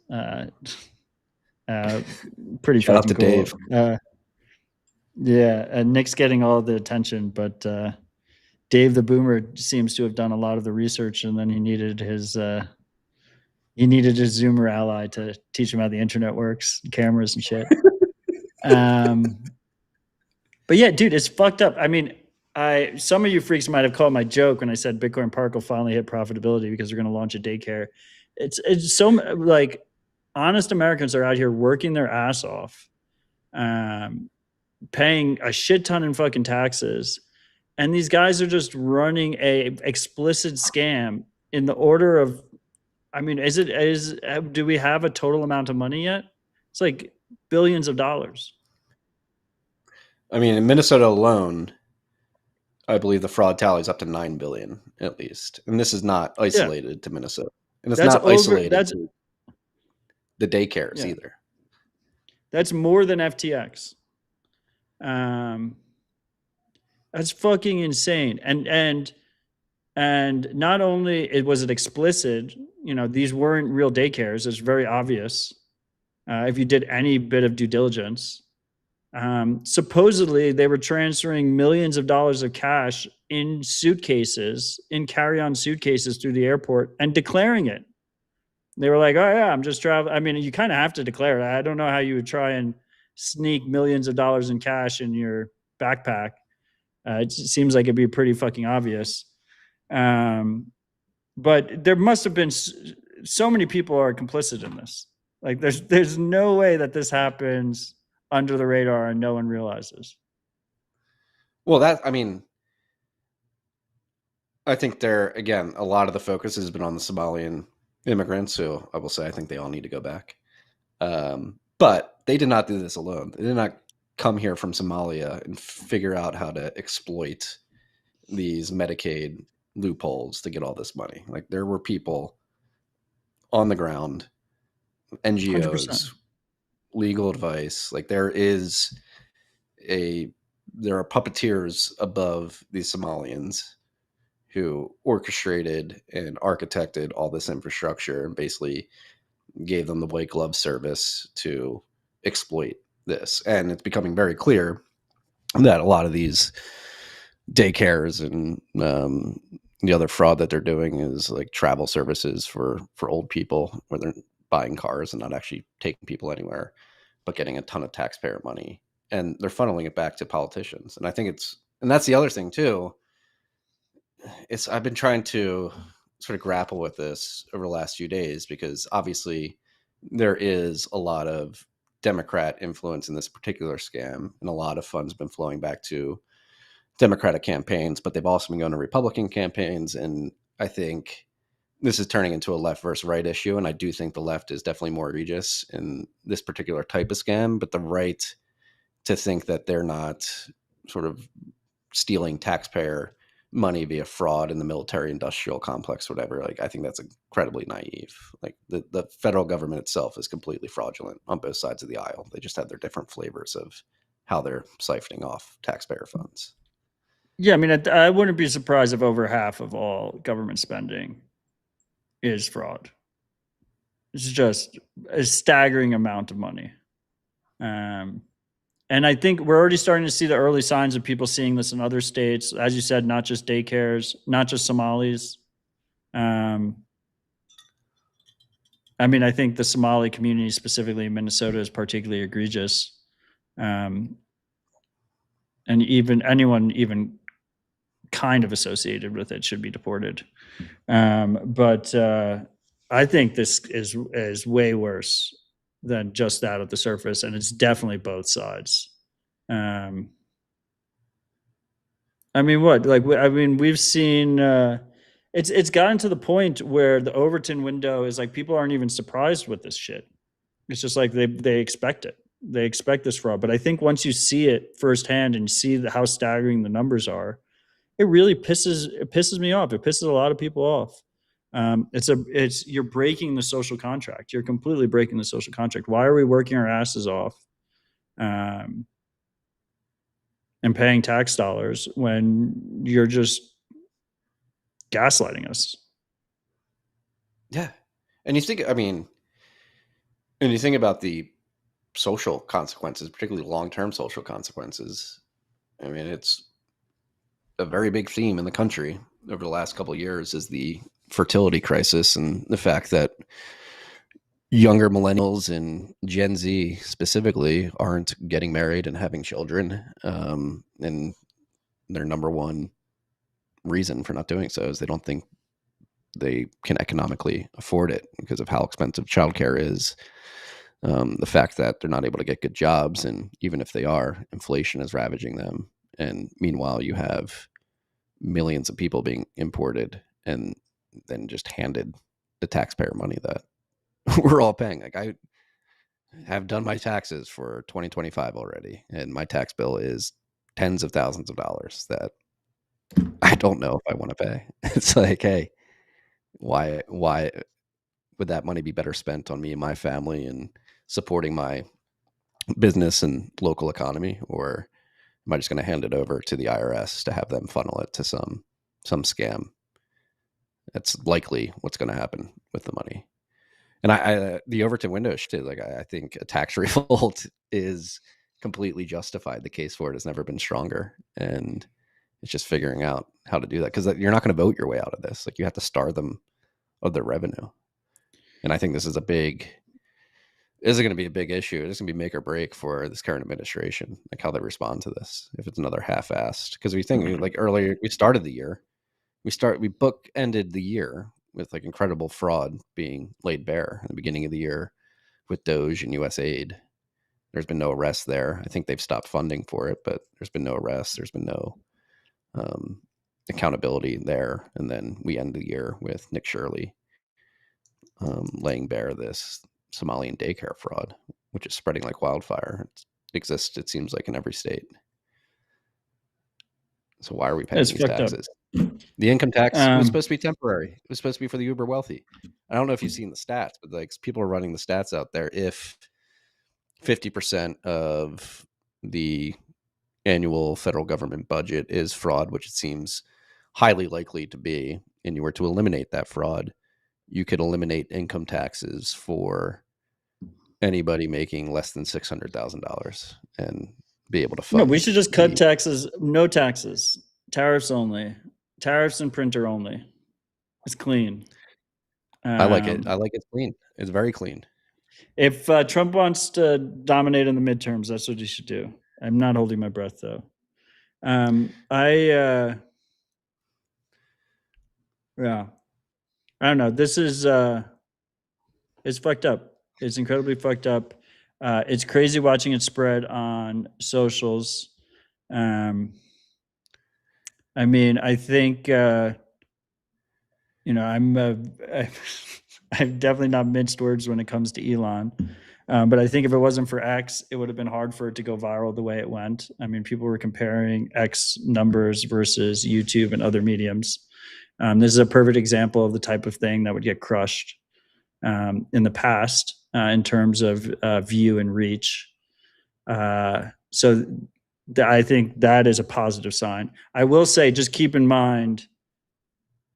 Pretty Shout out fucking to cool. Dave. Yeah, Nick's getting all the attention, but Dave the Boomer seems to have done a lot of the research, and then he needed his Zoomer ally to teach him how the internet works, cameras and shit. But yeah, dude, it's fucked up. I mean, some of you freaks might have called my joke when I said Bitcoin Park will finally hit profitability because they're going to launch a daycare. It's so like honest Americans are out here working their ass off, paying a shit ton in fucking taxes, and these guys are just running a explicit scam in the order of I mean, do we have a total amount of money yet? It's like billions of dollars. I mean, in Minnesota alone, I believe the fraud tally is up to 9 billion at least. And this is not Yeah, isolated to Minnesota. And it's that's not over. isolated to the daycares Yeah, either. that's more than FTX. Um, that's fucking insane. And not only was it explicit, these weren't real daycares. It's very obvious if you did any bit of due diligence. Supposedly, they were transferring millions of dollars of cash in suitcases, in carry-on suitcases through the airport, and declaring it. They were like, "Oh yeah, I'm just traveling." I mean, you kind of have to declare it. I don't know how you would try and sneak millions of dollars in cash in your backpack. It seems like it'd be pretty fucking obvious. Um, but there must have been so many people are complicit in this. Like, there's no way that this happens under the radar and no one realizes. Well, I think again, a lot of the focus has been on the Somalian immigrants, who I will say I think they all need to go back. But they did not do this alone. They did not come here from Somalia and figure out how to exploit these Medicaid loopholes to get all this money. Like, there were people on the ground, 100%. NGOs, legal advice. Like, there are puppeteers above these Somalians who orchestrated and architected all this infrastructure and basically gave them the white glove service to exploit this. And it's becoming very clear that a lot of these daycares and the other fraud that they're doing is like travel services for old people, where they're buying cars and not actually taking people anywhere, but getting a ton of taxpayer money, and they're funneling it back to politicians. And I think and that's the other thing too. I've been trying to sort of grapple with this over the last few days, because obviously there is a lot of Democrat influence in this particular scam, and a lot of funds have been flowing back to Democratic campaigns, but they've also been going to Republican campaigns. And I think this is turning into a left versus right issue. And I do think the left is definitely more egregious in this particular type of scam, but the right to think that they're not sort of stealing taxpayer money via fraud in the military industrial complex, whatever. Like, I think that's incredibly naive. Like, the federal government itself is completely fraudulent on both sides of the aisle. They just have their different flavors of how they're siphoning off taxpayer funds. Yeah, I mean, I wouldn't be surprised if over half of all government spending is fraud. It's just a staggering amount of money. And I think we're already starting to see the early signs of people seeing this in other states. As you said, not just daycares, not just Somalis. I mean, I think the Somali community, specifically in Minnesota, is particularly egregious. And anyone even kind of associated with it should be deported. But I think this is way worse than just that at the surface, and it's definitely both sides. I mean, we've seen. It's gotten to the point where the Overton window is like people aren't even surprised with this shit. It's just like they expect it. They expect this fraud. But I think once you see it firsthand and see how staggering the numbers are, it really pisses me off. It pisses a lot of people off. You're breaking the social contract. You're completely breaking the social contract. Why are we working our asses off and paying tax dollars when you're just gaslighting us? Yeah. And you think, I mean, and you think about the social consequences, particularly long-term social consequences. I mean, it's a very big theme in the country over the last couple of years, is the fertility crisis, and the fact that younger millennials and Gen Z specifically aren't getting married and having children. And their number one reason for not doing so is they don't think they can economically afford it because of how expensive childcare is. The fact that they're not able to get good jobs, and even if they are, inflation is ravaging them. And meanwhile, you have millions of people being imported and then just handed the taxpayer money that we're all paying. Like, I have done my taxes for 2025 already, and my tax bill is tens of thousands of dollars that I don't know if I want to pay. It's like, hey, why would that money be better spent on me and my family and supporting my business and local economy, or am I just going to hand it over to the IRS to have them funnel it to some scam? That's likely what's going to happen with the money. And the Overton window too. Like, I think a tax revolt is completely justified. The case for it has never been stronger, and it's just figuring out how to do that, because you're not going to vote your way out of this. Like, you have to starve them of their revenue. And I think this is going to be a big issue. It's going to be make or break for this current administration, like how they respond to this. If it's another half-assed, because we think, like, earlier we started the year, we book ended the year with like incredible fraud being laid bare in the beginning of the year with Doge and US Aid. There's been no arrests there. I think they've stopped funding for it, but there's been no arrests. There's been no accountability there. And then we end the year with Nick Shirley laying bare this Somalian daycare fraud, which is spreading like wildfire. It exists, it seems like, in every state. So why are we paying these taxes? The income tax was supposed to be temporary. It was supposed to be for the uber wealthy. I don't know if you've seen the stats, but like, people are running the stats out there. If 50% of the annual federal government budget is fraud, which it seems highly likely to be, and you were to eliminate that fraud, you could eliminate income taxes for anybody making less than $600,000 and be able to fund. No, we should just cut taxes. No taxes. Tariffs only. Tariffs and printer only. It's clean. I like it. I like it clean. It's very clean. If Trump wants to dominate in the midterms, that's what he should do. I'm not holding my breath, though. Yeah, I don't know. This is it's fucked up. It's incredibly fucked up. It's crazy watching it spread on socials. I mean, I think I've definitely not minced words when it comes to Elon. But I think if it wasn't for X, it would have been hard for it to go viral the way it went. I mean, people were comparing X numbers versus YouTube and other mediums. This is a perfect example of the type of thing that would get crushed in the past in terms of view and reach. So I think that is a positive sign. I will say, just keep in mind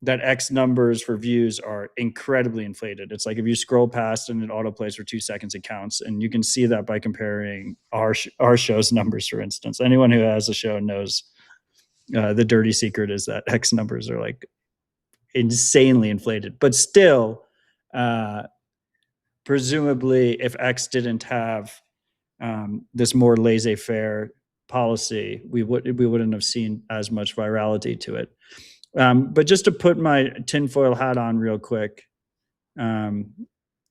that X numbers for views are incredibly inflated. It's like if you scroll past and it autoplays for 2 seconds, it counts. And you can see that by comparing our show's numbers, for instance. Anyone who has a show knows the dirty secret is that X numbers are like insanely inflated. But still, presumably, if X didn't have this more laissez-faire policy, we wouldn't have seen as much virality to it. But just to put my tinfoil hat on real quick,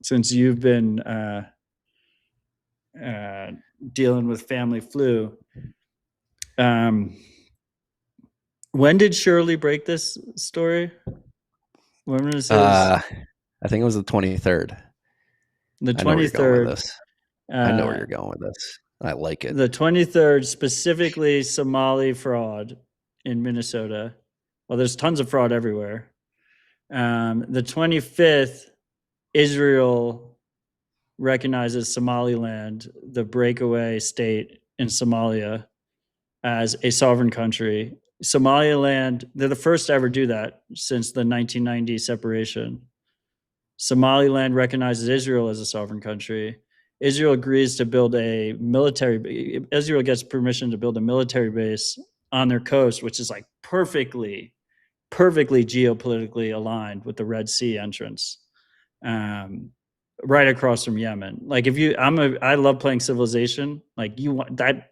since you've been dealing with family flu, when did Shirley break this story? When was his? I think it was the 23rd. The 23rd. I know where you're going with this. I like it. The 23rd, specifically Somali fraud in Minnesota. Well, there's tons of fraud everywhere. The 25th, Israel recognizes Somaliland, the breakaway state in Somalia, as a sovereign country. Somaliland, they're the first to ever do that since the 1990 separation. Somaliland recognizes Israel as a sovereign country. Israel agrees to build Israel gets permission to build a military base on their coast, which is like perfectly geopolitically aligned with the Red Sea entrance, right across from Yemen. Like, I love playing Civilization. Like, you want that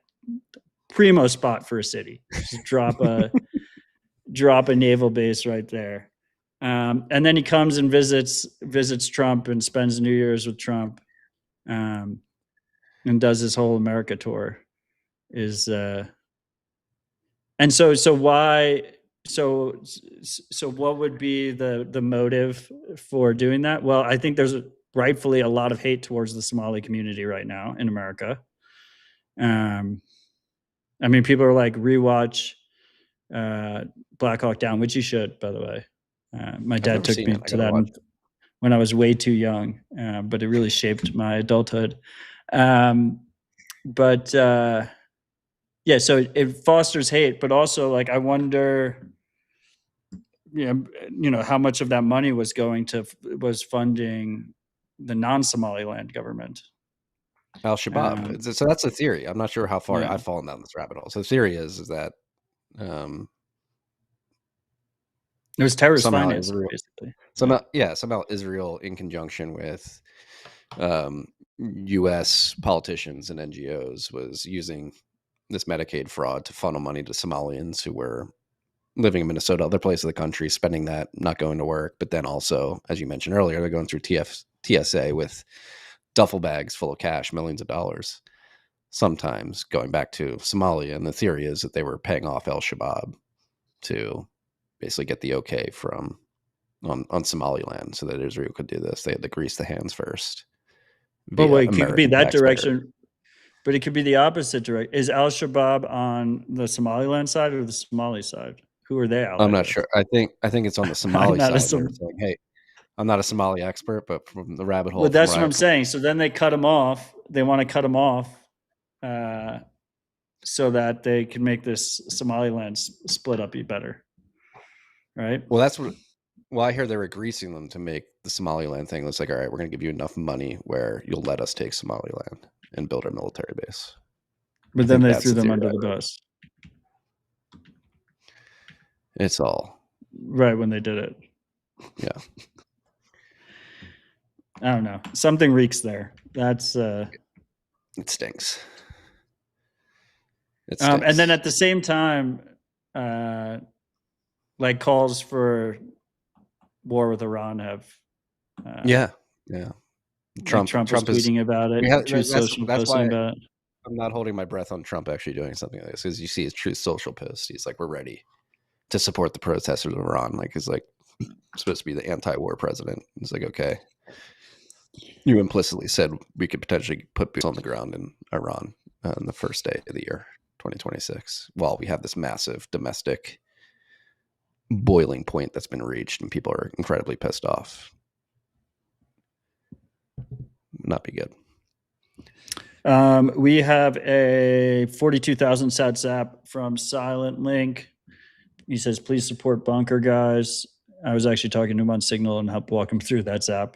primo spot for a city. Just drop a naval base right there. And then he comes and visits Trump and spends New Year's with Trump, and does his whole America tour. And so why so what would be the motive for doing that? Well, I think there's rightfully a lot of hate towards the Somali community right now in America. I mean, people are like, rewatch Black Hawk Down, which you should, by the way. My I've dad never took seen me it. I to gotta that watch it. when I was way too young, but it really shaped my adulthood. Um, but yeah, so it fosters hate, but also like I wonder, how much of that money was funding the non-Somaliland government. Al Shabaab. Um, So that's a theory. I'm not sure how far yeah, I've fallen down this rabbit hole. So the theory is that it was terrorist somehow financing, Israel, basically. somehow Israel, in conjunction with U.S. politicians and NGOs, was using this Medicaid fraud to funnel money to Somalians who were living in Minnesota, other places of the country, spending that, not going to work. But then also, as you mentioned earlier, they're going through TSA with duffel bags full of cash, millions of dollars, sometimes going back to Somalia. And the theory is that they were paying off Al Shabaab to basically get the okay from on Somaliland so that Israel could do this. They had to grease the hands first Well, via wait, it could be American that taxpayer. direction, but it could be the opposite direction. Is Al Shabaab on the Somaliland side or the Somali side? Who are they I'm allied not with? sure. I think it's on the I'm Somali not a side. They're Som- saying, "Hey, I'm not a Somali expert, but from the rabbit hole Well, from that's where what I'm I've come." saying. So then they cut him off. They want to cut him off, uh, so that they can make this Somaliland split up be better, right? Well, that's what. Well, I hear they were greasing them to make the Somaliland thing. It's like, all right, we're going to give you enough money where you'll let us take Somaliland and build our military base. I But then think they that's threw the them theory under I the heard. bus, It's all, right when they did it. yeah, I don't know. Something reeks there. That's it stinks. It and then stinks. at the same time, uh, like calls for war with Iran have, uh, Yeah, yeah. like Trump, Trump was Trump is. tweeting about it, We have, Truth Social that's posting why about it. I'm not holding my breath on Trump actually doing something like this, because you see his Truth Social post. He's like, "We're ready to support the protesters of Iran." Like, he's like supposed to be the anti-war president. He's like, okay, you implicitly said we could potentially put boots on the ground in Iran on the first day of the year 2026, while we have this massive domestic boiling point that's been reached and people are incredibly pissed off. Not be good. We have a 42,000 sats app from Silent Link. He says, please support Bunker, guys. I was actually talking to him on Signal and helped walk him through that zap.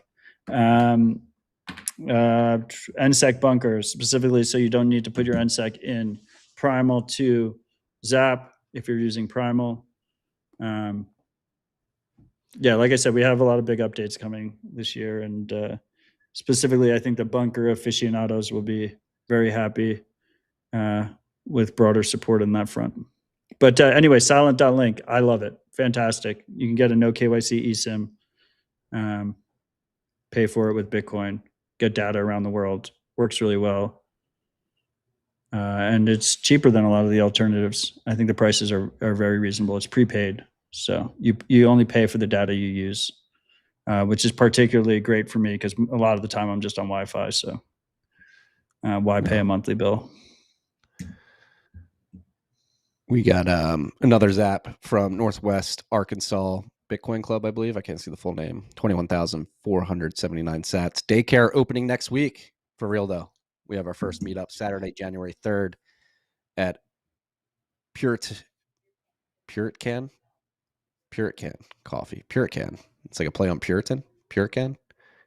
NSEC bunkers, specifically so you don't need to put your NSEC in Primal to Zap if you're using Primal. Yeah, like I said, we have a lot of big updates coming this year, and specifically, I think the bunker aficionados will be very happy with broader support on that front. But anyway, silent.link, I love it. Fantastic. You can get a no KYC eSIM, pay for it with Bitcoin, get data around the world. Works really well. And it's cheaper than a lot of the alternatives. I think the prices are very reasonable. It's prepaid. So you only pay for the data you use, which is particularly great for me because a lot of the time I'm just on Wi-Fi. So why pay a monthly bill? We got another zap from Northwest Arkansas Bitcoin Club, I believe. I can't see the full name. 21,479 sats. Daycare opening next week. For real, though. We have our first meetup Saturday, January 3rd at Puritan Coffee. Puritan. It's like a play on Puritan. Puritan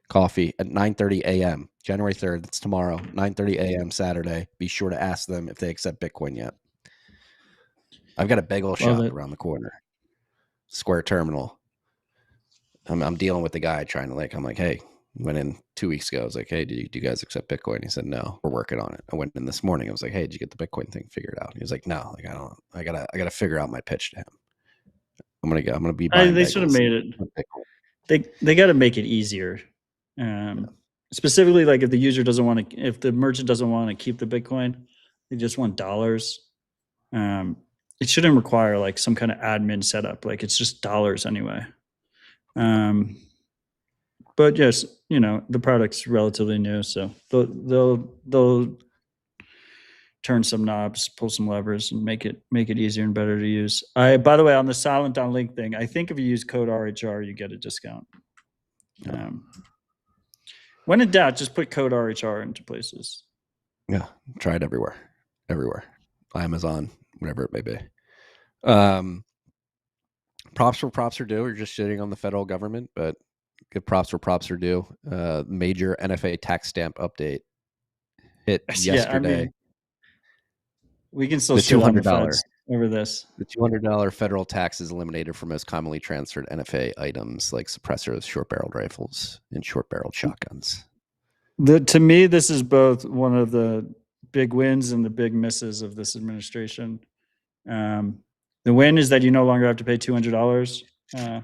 Coffee at 9:30 a.m. January 3rd. That's tomorrow. 9:30 a.m. Saturday. Be sure to ask them if they accept Bitcoin yet. I've got a bagel shop around the corner. Square Terminal. I'm dealing with the guy trying to I'm like, hey, went in 2 weeks ago. I was like, hey, do you guys accept Bitcoin? He said, no, we're working on it. I went in this morning. I was like, hey, did you get the Bitcoin thing figured out? He was like, no, I gotta figure out my pitch to him. I'm gonna be buying They should have bagels. made it. They got to make it easier. Specifically, like if the user doesn't want to, if the merchant doesn't want to keep the Bitcoin, they just want dollars. it shouldn't require like some kind of admin setup. Like it's just dollars anyway. But yes, the product's relatively new, so they'll turn some knobs, pull some levers, and make it easier and better to use. By the way, on the silent on link thing, I think if you use code RHR, you get a discount. When in doubt, just put code RHR into places. Yeah, try it everywhere. Amazon, whatever it may be. Props where props are due. You're just shitting on the federal government, but give props where props are due. Major NFA tax stamp update hit yesterday. Yeah, I mean, we can still the shit on the $200 feds over this. The $200 federal tax is eliminated for most commonly transferred NFA items like suppressors, short-barreled rifles, and short-barreled shotguns. To me, this is both one of the big wins and the big misses of this administration. The win is that you no longer have to pay $200 to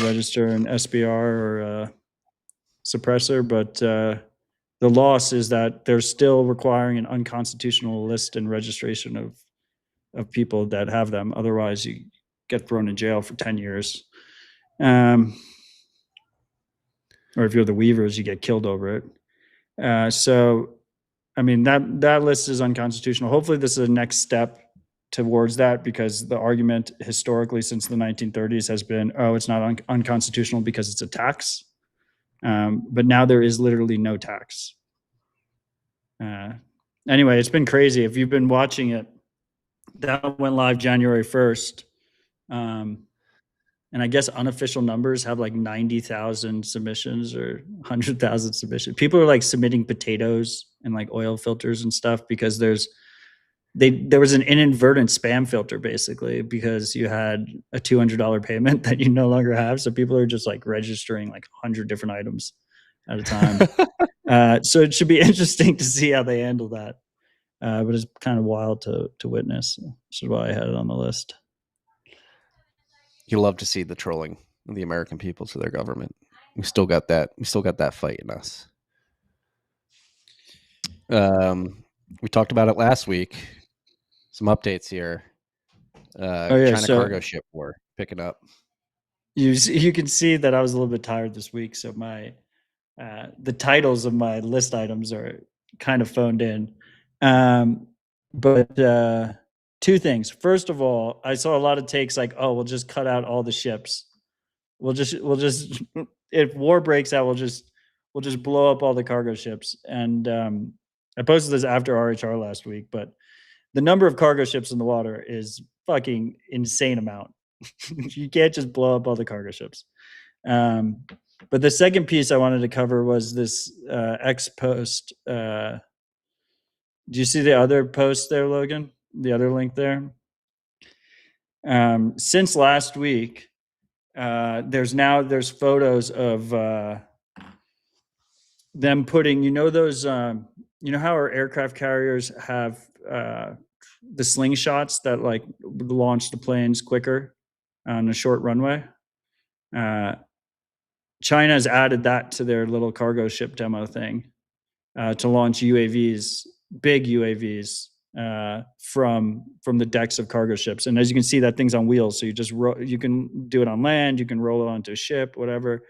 register an SBR or a suppressor, but the loss is that they're still requiring an unconstitutional list and registration of people that have them. Otherwise, you get thrown in jail for 10 years. Or if you're the Weavers, you get killed over it. So, I mean, that list is unconstitutional. Hopefully, this is a next step towards that, because the argument historically since the 1930s has been, oh, it's not unconstitutional because it's a tax. But now there is literally no tax. Anyway, it's been crazy. If you've been watching it, that went live January 1st. And I guess unofficial numbers have like 90,000 submissions or 100,000 submissions. People are like submitting potatoes and like oil filters and stuff because there was an inadvertent spam filter basically because you had a $200 payment that you no longer have. So people are just like registering like 100 different items at a time. So it should be interesting to see how they handle that. But it's kind of wild to witness. Which is why I had it on the list. You love to see the trolling of the American people to their government. We still got that. We still got that fight in us. We talked about it last week. Some updates here. China cargo ship war picking up. You can see that I was a little bit tired this week, so the titles of my list items are kind of phoned in. But two things. First of all, I saw a lot of takes like, "Oh, we'll just cut out all the ships. We'll just if war breaks out, we'll just blow up all the cargo ships." And I posted this after RHR last week, but the number of cargo ships in the water is fucking insane amount. You can't just blow up all the cargo ships. But the second piece I wanted to cover was this X post. Do you see the other post there, Logan? The other link there? Since last week, there's photos of them putting, those, how our aircraft carriers have the slingshots that like launch the planes quicker on a short runway. China has added that to their little cargo ship demo thing to launch UAVs, big UAVs from the decks of cargo ships. And as you can see, that thing's on wheels, so you can do it on land, you can roll it onto a ship, whatever.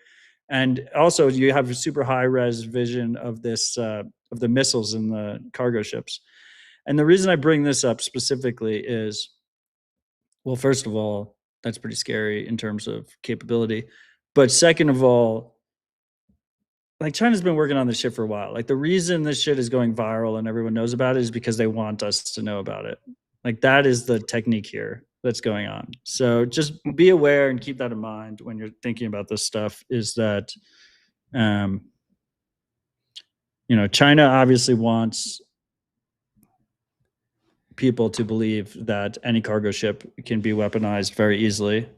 And also, you have a super high res vision of this of the missiles in the cargo ships. And the reason I bring this up specifically is, well, first of all, that's pretty scary in terms of capability. But second of all, like China's been working on this shit for a while. Like the reason this shit is going viral and everyone knows about it is because they want us to know about it. Like that is the technique here that's going on. So just be aware and keep that in mind when you're thinking about this stuff, is that, China obviously wants people to believe that any cargo ship can be weaponized very easily.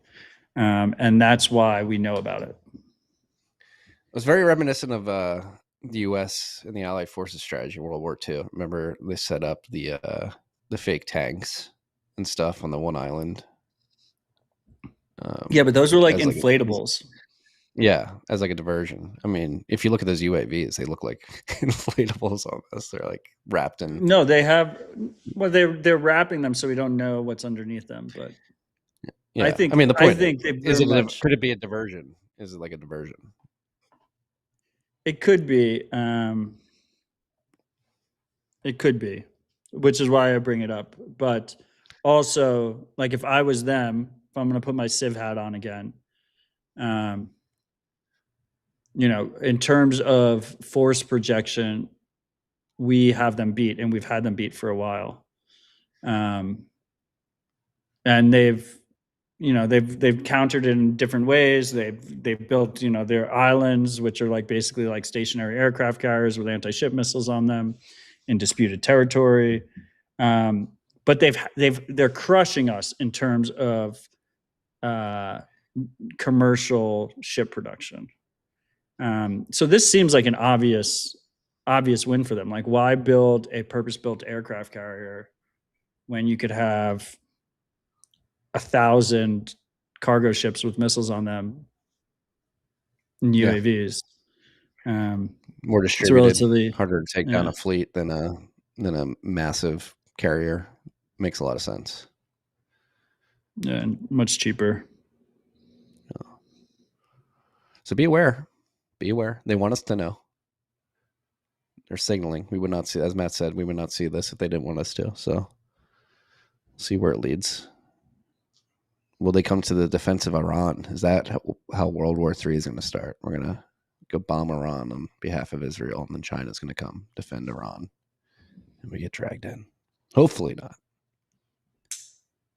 And that's why we know about it. It was very reminiscent of the U.S. and the Allied forces strategy in World War II. Remember, they set up the fake tanks and stuff on the one island. Yeah, but those were like inflatables. Yeah, as like a diversion. I mean, if you look at those UAVs, they look like inflatables almost. They're like wrapped in. No, they have. Well, they're wrapping them so we don't know what's underneath them. But I Yeah, I think mean, the I point think they is very it much. could it be a diversion? Is it like a diversion? It could be. It could be, which is why I bring it up. But also, like if I was them, if I'm going to put my Civ hat on again, um, in terms of force projection, we have them beat, and we've had them beat for a while. Um, and they've countered in different ways. They've built their islands, which are like basically like stationary aircraft carriers with anti-ship missiles on them in disputed territory. But they're crushing us in terms of uh, commercial ship production. So this seems like an obvious win for them. Like, why build a purpose-built aircraft carrier when you could have 1,000 cargo ships with missiles on them and UAVs? More It's distributed, relatively, harder to take down yeah, a fleet than a massive carrier. Makes a lot of sense. yeah, and much cheaper. So be aware. Be aware. They want us to know. They're signaling. We would not see, as Matt said, we would not see this if they didn't want us to. So see where it leads. Will they come to the defense of Iran? Is that how World War III is going to start? We're going to go bomb Iran on behalf of Israel, and then China's going to come defend Iran, and we get dragged in. Hopefully not.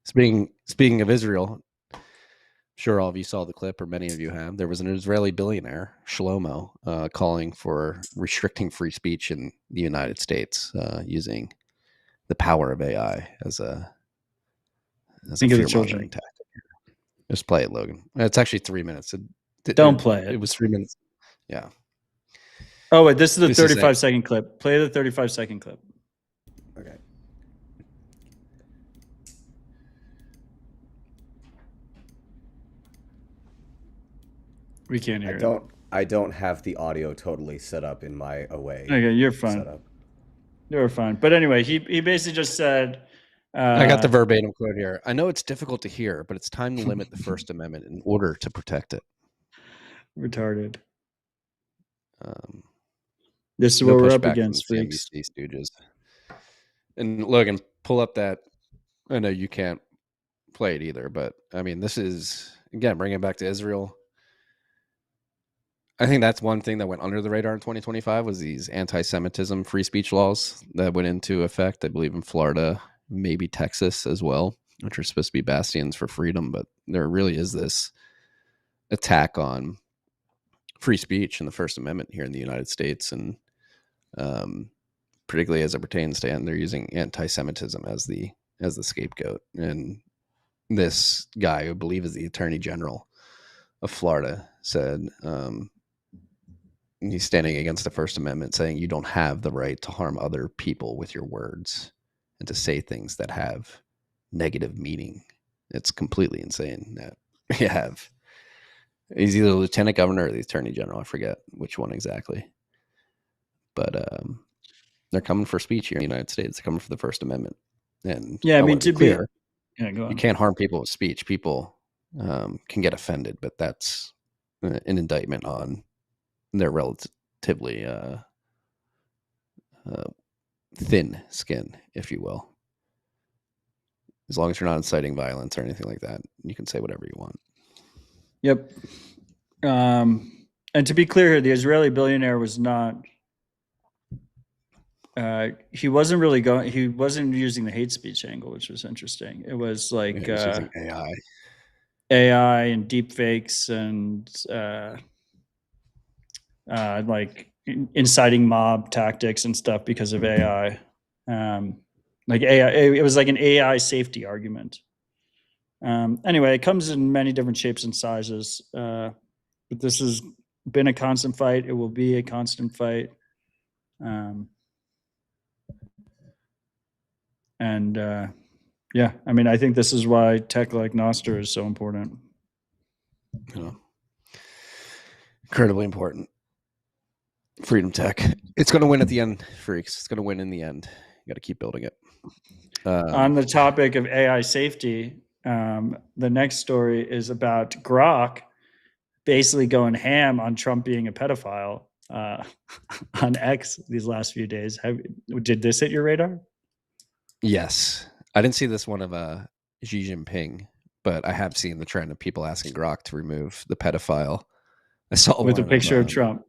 Speaking of Israel, I'm sure all of you saw the clip, or many of you have. There was an Israeli billionaire, Shlomo, calling for restricting free speech in the United States using the power of AI as a Think of the fear mongering children. tactic. Just play it, Logan. It's actually 3 minutes. Don't play It it. was 3 minutes. Yeah. Oh, wait, this is the This is 35-second clip. Play the 35-second clip. Okay. We can't hear it. I don't have the audio totally set up in my away Okay, you're fine. setup. You're fine. But anyway, he basically just said, I got the verbatim quote here. I know it's difficult to hear, but it's time to limit the First Amendment in order to protect it. retarded. This is No what we're up pushback from against, the freaks. CNBC stooges. And Logan, pull up that. I know you can't play it either, but I mean, this is, again, bringing it back to Israel. I think that's one thing that went under the radar in 2025 was these anti-Semitism free speech laws that went into effect, I believe, in Florida, maybe Texas as well, which are supposed to be bastions for freedom. But there really is this attack on free speech and the First Amendment here in the United States. And particularly as it pertains to, and they're using anti-Semitism as the scapegoat. And this guy, who I believe is the Attorney General of Florida, said he's standing against the First Amendment, saying you don't have the right to harm other people with your words and to say things that have negative meaning. It's completely insane that you have. He's either the lieutenant governor or the attorney general. I forget which one exactly. But they're coming for speech here in the United States. They're coming for the First Amendment. And Yeah, I mean, want to be clear, yeah, go on. you can't harm people with speech. People can get offended, but that's an indictment on their relatively thin skin, if you will. As long as you're not inciting violence or anything like that, you can say whatever you want. Yep. And to be clear here, the Israeli billionaire was not. He wasn't really going. He wasn't using the hate speech angle, which was interesting. It was like He's using AI. AI and deep fakes and like inciting mob tactics and stuff because of AI. Like AI, it was like an AI safety argument. Anyway, it comes in many different shapes and sizes, but this has been a constant fight. It will be a constant fight. And yeah, I mean, I think this is why tech like Nostr is so important. Yeah. Incredibly important. Freedom tech. It's going to win at the end, freaks. It's going to win in the end. You got to keep building it. On the topic of AI safety, the next story is about Grok basically going ham on Trump being a pedophile on X these last few days. Did this hit your radar? Yes. I didn't see this one of Xi Jinping, but I have seen the trend of people asking Grok to remove the pedophile. I saw With one a picture of Trump.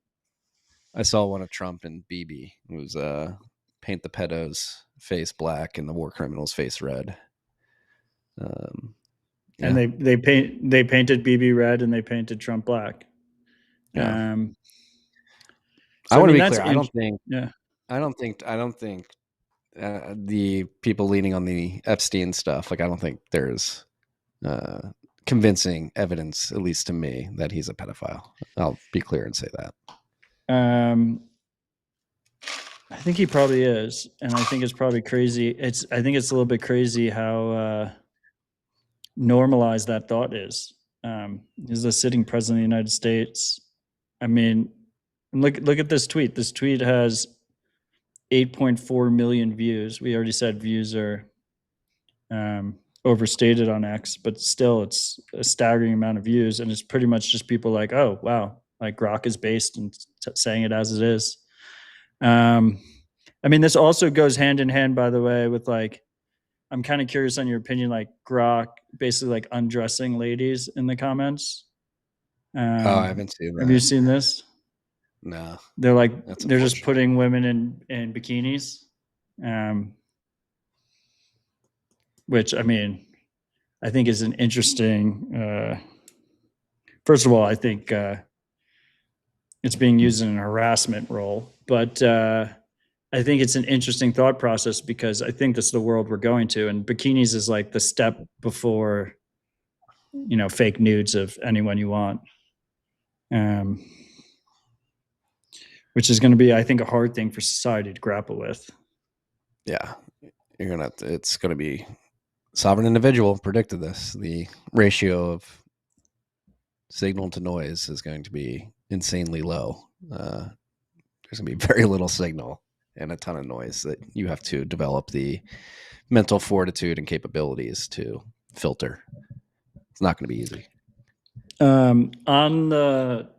I saw one of Trump and Bibi. It was paint the pedo's face black and the war criminal's face red. Yeah. And they painted Bibi red and they painted Trump black. Yeah. So, I want to be clear. I don't think the people leaning on the Epstein stuff, like I don't think there's convincing evidence, at least to me, that he's a pedophile. I'll be clear and say that. I think he probably is, and I think it's probably crazy. I think it's a little bit crazy how normalized that thought is. He's the sitting president of the United States. I mean, look at this tweet. This tweet has 8.4 million views. We already said views are overstated on X, but still, it's a staggering amount of views, and it's pretty much just people like, "Oh, wow, like Grok is based and saying it as it is." I mean, this also goes hand in hand, by the way, with like, I'm kind of curious on your opinion, like Grok basically like undressing ladies in the comments. I haven't seen that. Have you seen this? No. They're like, they're just putting women in bikinis. Which, I mean, I think is an interesting, first of all, I think it's being used in a harassment role, but I think it's an interesting thought process because I think that's the world we're going to, and bikinis is like the step before, fake nudes of anyone you want, which is going to be, I think, a hard thing for society to grapple with. Yeah, it's going to be sovereign individual predicted this. The ratio of signal to noise is going to be insanely low. There's going to be very little signal and a ton of noise that you have to develop the mental fortitude and capabilities to filter. It's not going to be easy. On the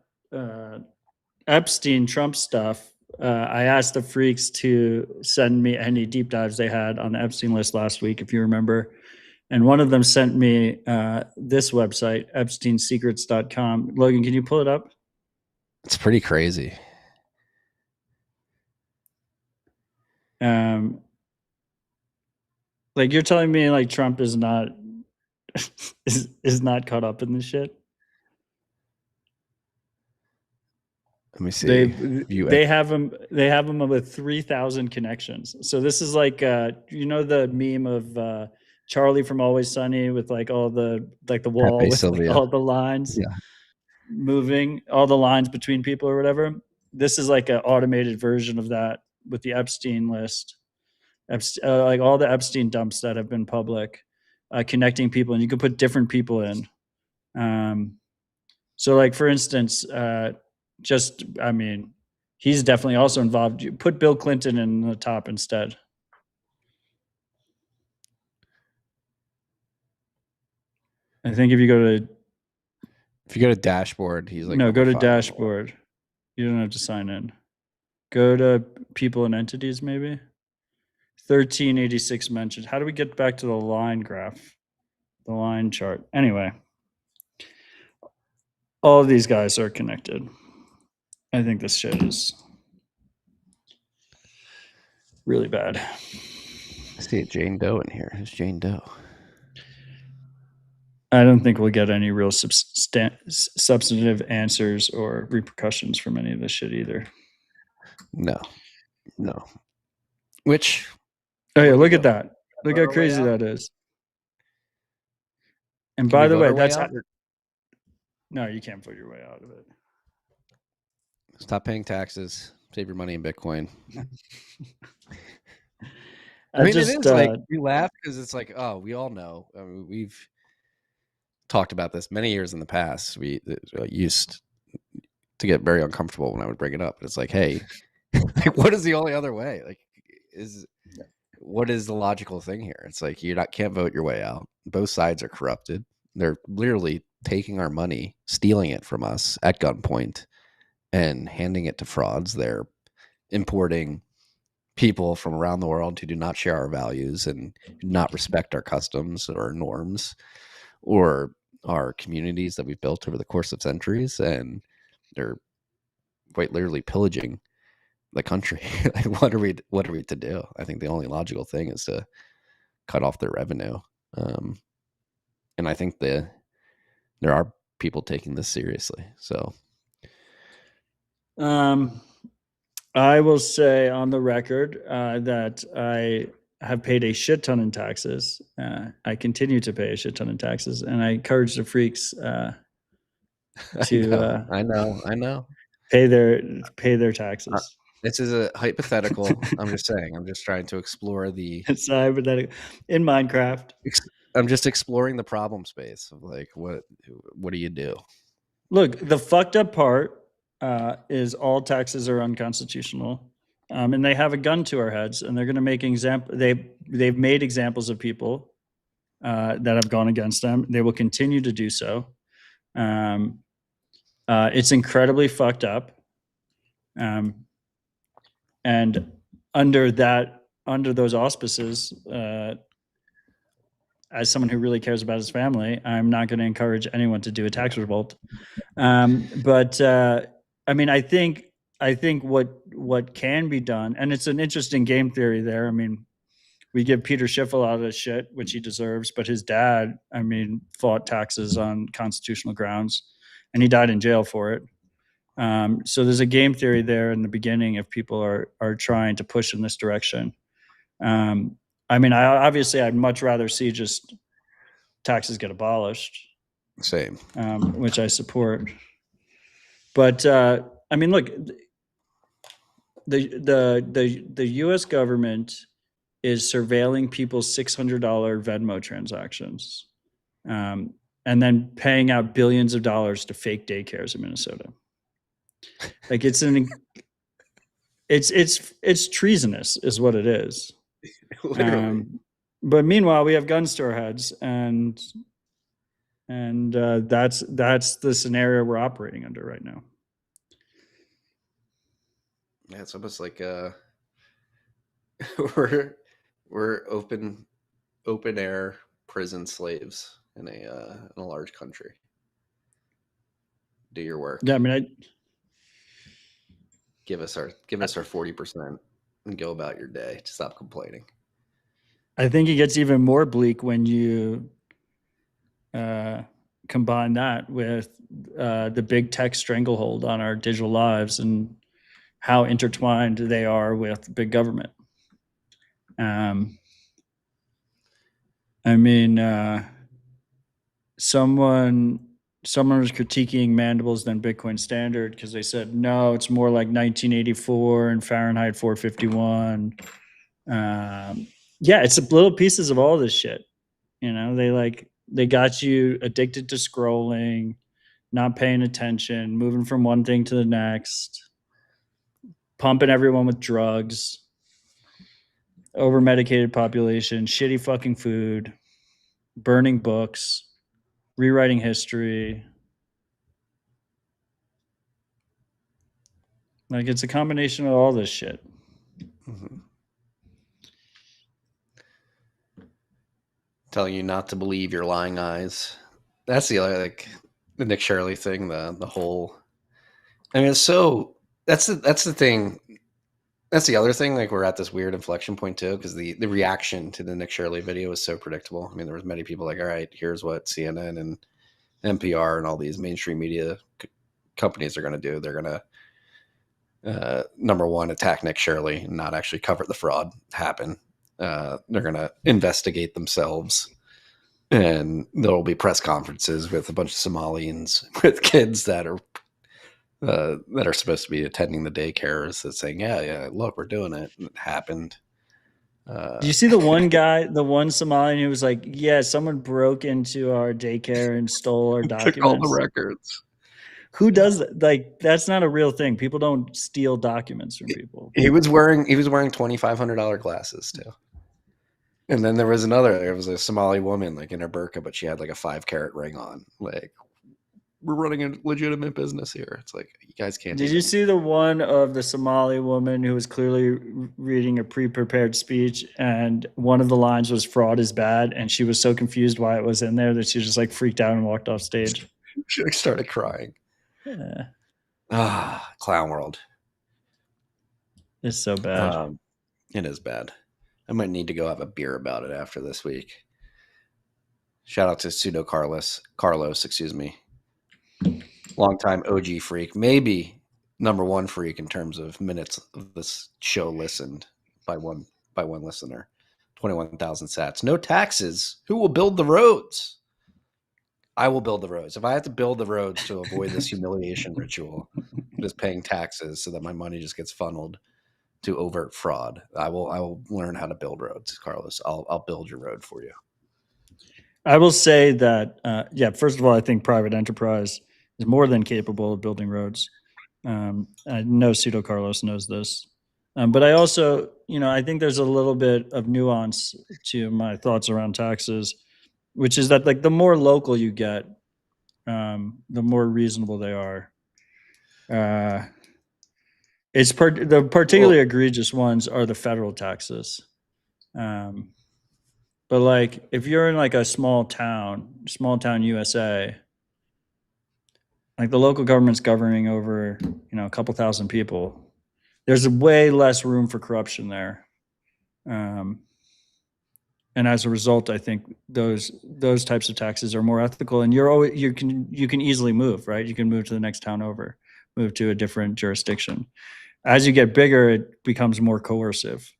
Epstein Trump stuff, I asked the freaks to send me any deep dives they had on the Epstein list last week, if you remember. And one of them sent me this website, epsteinsecrets.com. Logan, can you pull it up? It's pretty crazy. Like, you're telling me like Trump is not is not caught up in this shit? Let me see. They have him with 3,000 connections. So this is like the meme of Charlie from Always Sunny with like all the the wall Pepe with Sylvia. Like all the lines moving, all the lines between people or whatever. This is like an automated version of that with the Epstein list. Like all the Epstein dumps that have been public, connecting people, and you can put different people in. So like, for instance, he's definitely also involved. You put Bill Clinton in the top instead. I think if you go to dashboard, he's like, no, go to dashboard. You don't have to sign in. Go to people and entities, maybe. 1386 mentions. How do we get back to the line graph? The line chart. Anyway, all of these guys are connected. I think this shit is really bad. I see Jane Doe in here. Who's Jane Doe? I don't think we'll get any real substantive answers or repercussions from any of this shit either. No. Which? Oh yeah, look at that. Look how crazy that is. And by the way, that's no, you can't vote your way out of it. Stop paying taxes. Save your money in Bitcoin. I mean, it is like, we laugh because it's like, oh, we all know. I mean, we've talked about this many years in the past. We used to get very uncomfortable when I would bring it up. It's like, hey, like, what is the only other way? Like, what is the logical thing here? It's like can't vote your way out. Both sides are corrupted. They're literally taking our money, stealing it from us at gunpoint, and handing it to frauds. They're importing people from around the world who do not share our values and do not respect our customs or norms or our communities that we've built over the course of centuries, and they're quite literally pillaging the country. Like, what are we to do? I think the only logical thing is to cut off their revenue, and I think there are people taking this seriously. So I will say on the record that I have paid a shit ton in taxes. I continue to pay a shit ton in taxes, and I encourage the freaks to I know pay their taxes. This is a hypothetical. I'm just saying. I'm just trying to explore the. It's hypothetical in Minecraft. I'm just exploring the problem space of like what do you do? Look, the fucked up part is all taxes are unconstitutional, and they have a gun to our heads, and they're going to make they've made examples of people that have gone against them. They will continue to do so. It's incredibly fucked up, and under those auspices, as someone who really cares about his family, I'm not going to encourage anyone to do a tax revolt. But I mean, I think what can be done, and it's an interesting game theory there. I mean, we give Peter Schiff a lot of shit, which he deserves, but his dad, I mean, fought taxes on constitutional grounds, and he died in jail for it. So there's a game theory there in the beginning if people are trying to push in this direction. I mean, I'd much rather see just taxes get abolished. Same. Which I support. But I mean, look, the U.S. government is surveilling people's $600 Venmo transactions, and then paying out billions of dollars to fake daycares in Minnesota. Like it's treasonous, is what it is. But meanwhile, we have guns to our heads, and that's the scenario we're operating under right now. Yeah, it's almost like we're open air prison slaves in a large country. Do your work. Yeah, I mean, give us our 40% and go about your day. Stop complaining. I think it gets even more bleak when you combine that with the big tech stranglehold on our digital lives and how intertwined they are with big government. I mean, someone was critiquing Mandibles Then Bitcoin Standard because they said, no, it's more like 1984 and Fahrenheit 451. Yeah, it's little pieces of all this shit. You know, they got you addicted to scrolling, not paying attention, moving from one thing to the next, pumping everyone with drugs, over-medicated population, shitty fucking food, burning books, rewriting history. Like, it's a combination of all this shit. Mm-hmm. Telling you not to believe your lying eyes. That's the other, like, the Nick Shirley thing, the whole, I mean, it's so, that's the thing. That's the other thing. Like, we're at this weird inflection point too, because the reaction to the Nick Shirley video was so predictable. I mean, there was many people like, all right, here's what CNN and NPR and all these mainstream media companies are going to do. They're going to, number one, attack Nick Shirley and not actually cover the fraud happen. They're going to investigate themselves, and there will be press conferences with a bunch of Somalians with kids that are supposed to be attending the daycares that's saying, yeah, look, we're doing it. It happened. Do you see the one guy, the one Somalian who was like, yeah, someone broke into our daycare and stole our documents? Took all the records. Who does that? Like, that's not a real thing. People don't steal documents from people. He was wearing $2,500 glasses too. And then there was a Somali woman like in her burqa, but she had like a 5-carat ring on. Like, we're running a legitimate business here. It's like, you guys can't. Did you see the one of the Somali woman who was clearly reading a pre-prepared speech, and one of the lines was "fraud is bad," and she was so confused why it was in there that she just like freaked out and walked off stage? She like started crying. Clown world. It's so bad. It is bad. I might need to go have a beer about it after this week. Shout out to Pseudo Carlos, excuse me. Longtime OG freak, maybe number one freak in terms of minutes of this show listened by one listener. 21,000 sats. No taxes. Who will build the roads? I will build the roads. If I have to build the roads to avoid this humiliation ritual, just paying taxes so that my money just gets funneled to overt fraud, I will learn how to build roads, Carlos. I'll build your road for you. I will say that, first of all, I think private enterprise is more than capable of building roads. I know Pseudo Carlos knows this. But I also, I think there's a little bit of nuance to my thoughts around taxes, which is that like the more local you get, the more reasonable they are. The particularly egregious ones are the federal taxes. But like if you're in like a small town USA, like the local government's governing over, a couple thousand people, there's way less room for corruption there. And as a result, I think those types of taxes are more ethical, and you can easily move, right? You can move to the next town over, move to a different jurisdiction. As you get bigger, it becomes more coercive.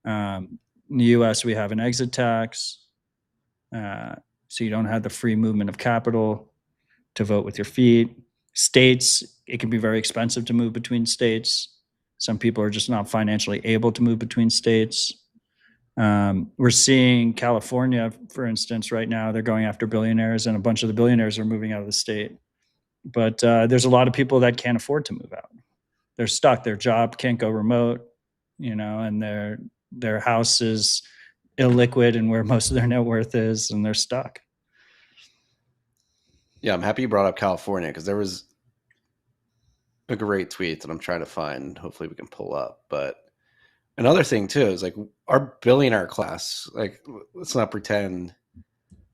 In the US, we have an exit tax, so you don't have the free movement of capital to vote with your feet. States, it can be very expensive to move between states. Some people are just not financially able to move between states. We're seeing California, for instance, right now, they're going after billionaires, and a bunch of the billionaires are moving out of the state. But there's a lot of people that can't afford to move out. They're stuck. Their job can't go remote, and their house is illiquid and where most of their net worth is, and they're stuck. Yeah, I'm happy you brought up California, because there was a great tweet that I'm trying to find. Hopefully we can pull up. But another thing too is like our billionaire class, like, let's not pretend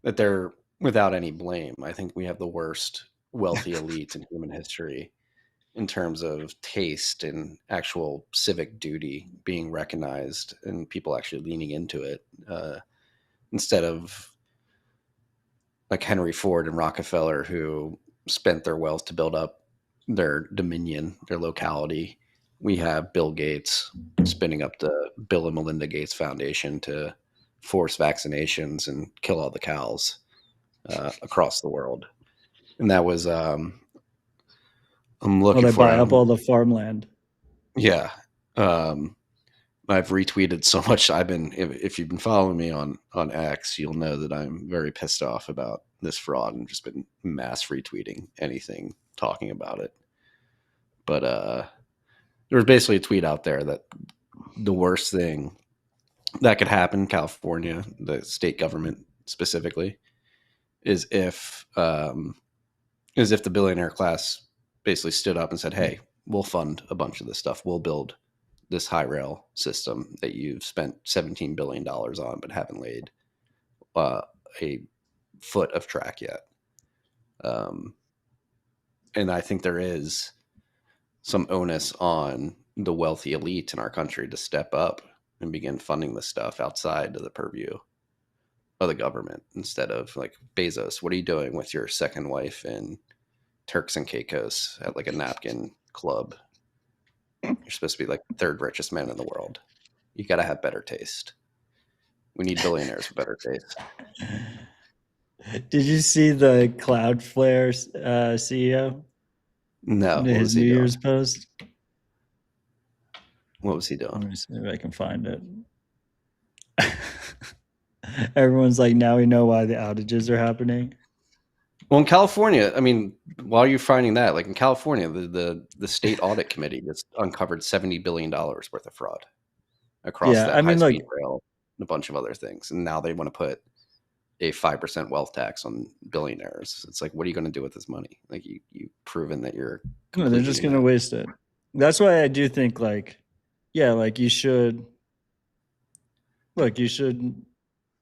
that they're without any blame. I think we have the worst wealthy elite in human history in terms of taste and actual civic duty being recognized and people actually leaning into it, instead of like Henry Ford and Rockefeller, who spent their wealth to build up their dominion, their locality. We have Bill Gates spinning up the Bill and Melinda Gates Foundation to force vaccinations and kill all the cows across the world. And that was, I'm looking they for buy up all the farmland. Yeah. I've retweeted so much. If you've been following me on X, you'll know that I'm very pissed off about this fraud and just been mass retweeting anything talking about it. But there was basically a tweet out there that the worst thing that could happen in California, the state government specifically, is if the billionaire class basically stood up and said, "Hey, we'll fund a bunch of this stuff. We'll build this high rail system that you've spent $17 billion on, but haven't laid a foot of track yet." And I think there is some onus on the wealthy elite in our country to step up and begin funding this stuff outside of the purview of the government, instead of like, Bezos, what are you doing with your second wife in Turks and Caicos at like a napkin club? You're supposed to be like the third richest man in the world. You got to have better taste. We need billionaires with better taste. Did you see the Cloudflare CEO? No. His New Year's post? What was he doing? Let me see if I can find it. Everyone's like, now we know why the outages are happening. Well, in California, I mean, while you're finding that, like in California, the state audit committee just uncovered $70 billion worth of fraud across Yeah, that I mean, look, high-speed rail and a bunch of other things. And now they want to put a 5% wealth tax on billionaires. It's like, what are you going to do with this money? Like you've proven that you're no, they're completely just going to inept. waste it. That's why I do think, like, yeah, like you should look, you should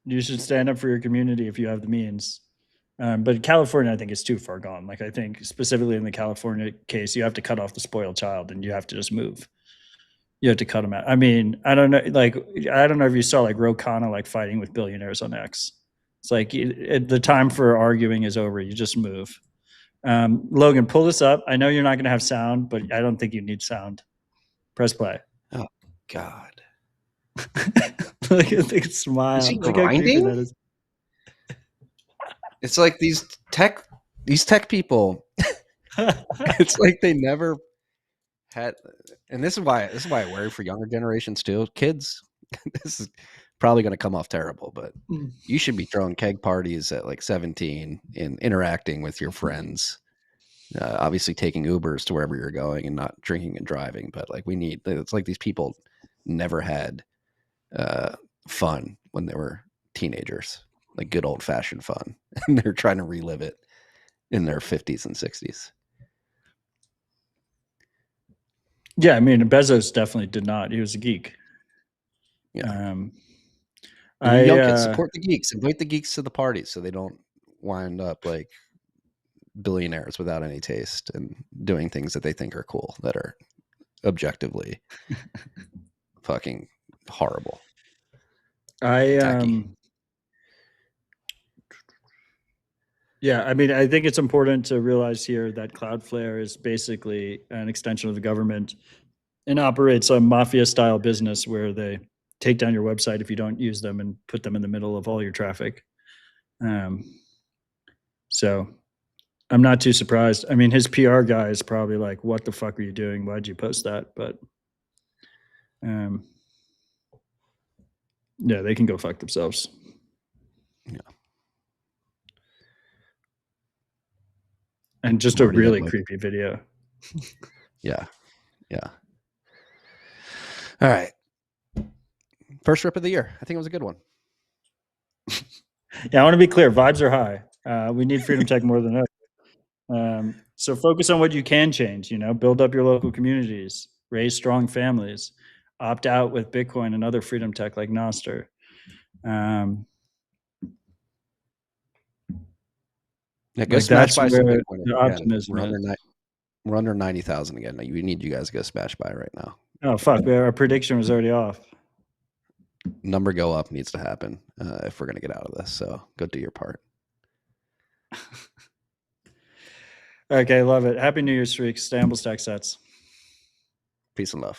stand up for your community if you have the means. But California, I think, is too far gone. Like, I think specifically in the California case, you have to cut off the spoiled child and you have to just move. You have to cut them out. I mean, I don't know. Like, I don't know if you saw like Ro Khanna like fighting with billionaires on X. It's like the time for arguing is over. You just move. Logan, pull this up. I know you're not going to have sound, but I don't think you need sound. Press play. Oh God! Look at the smile. Is he Look how creepy grinding? that is. It's like these tech people. It's like they never had, and this is why I worry for younger generations too. Kids, this is probably going to come off terrible, but you should be throwing keg parties at like 17 and interacting with your friends. Obviously, taking Ubers to wherever you're going and not drinking and driving. But like it's like these people never had fun when they were teenagers, like good old fashioned fun, and they're trying to relive it in their 50s and 60s. Yeah, I mean, Bezos definitely did not. He was a geek. Yeah. And you young kids, support the geeks, invite the geeks to the parties so they don't wind up like billionaires without any taste and doing things that they think are cool that are objectively fucking horrible. Yeah, I mean, I think it's important to realize here that Cloudflare is basically an extension of the government and operates a mafia-style business where they take down your website if you don't use them and put them in the middle of all your traffic. So I'm not too surprised. I mean, his PR guy is probably like, "What the fuck are you doing? Why'd you post that?" But yeah, they can go fuck themselves. Yeah. And just Marty, a really creepy video. Yeah. All right. First rip of the year. I think it was a good one. Yeah, I want to be clear. Vibes are high. We need freedom tech more than ever. So focus on what you can change. Build up your local communities, raise strong families, opt out with Bitcoin and other freedom tech like Nostr. Yeah, go smash by some Bitcoin. The optimism we're under 90,000 again. We need you guys to go smash by right now. Oh fuck! Our prediction was already off. Number go up needs to happen if we're gonna get out of this. So go do your part. Okay, love it. Happy New Year's, freaks. Stay humble, stack sets. Peace and love.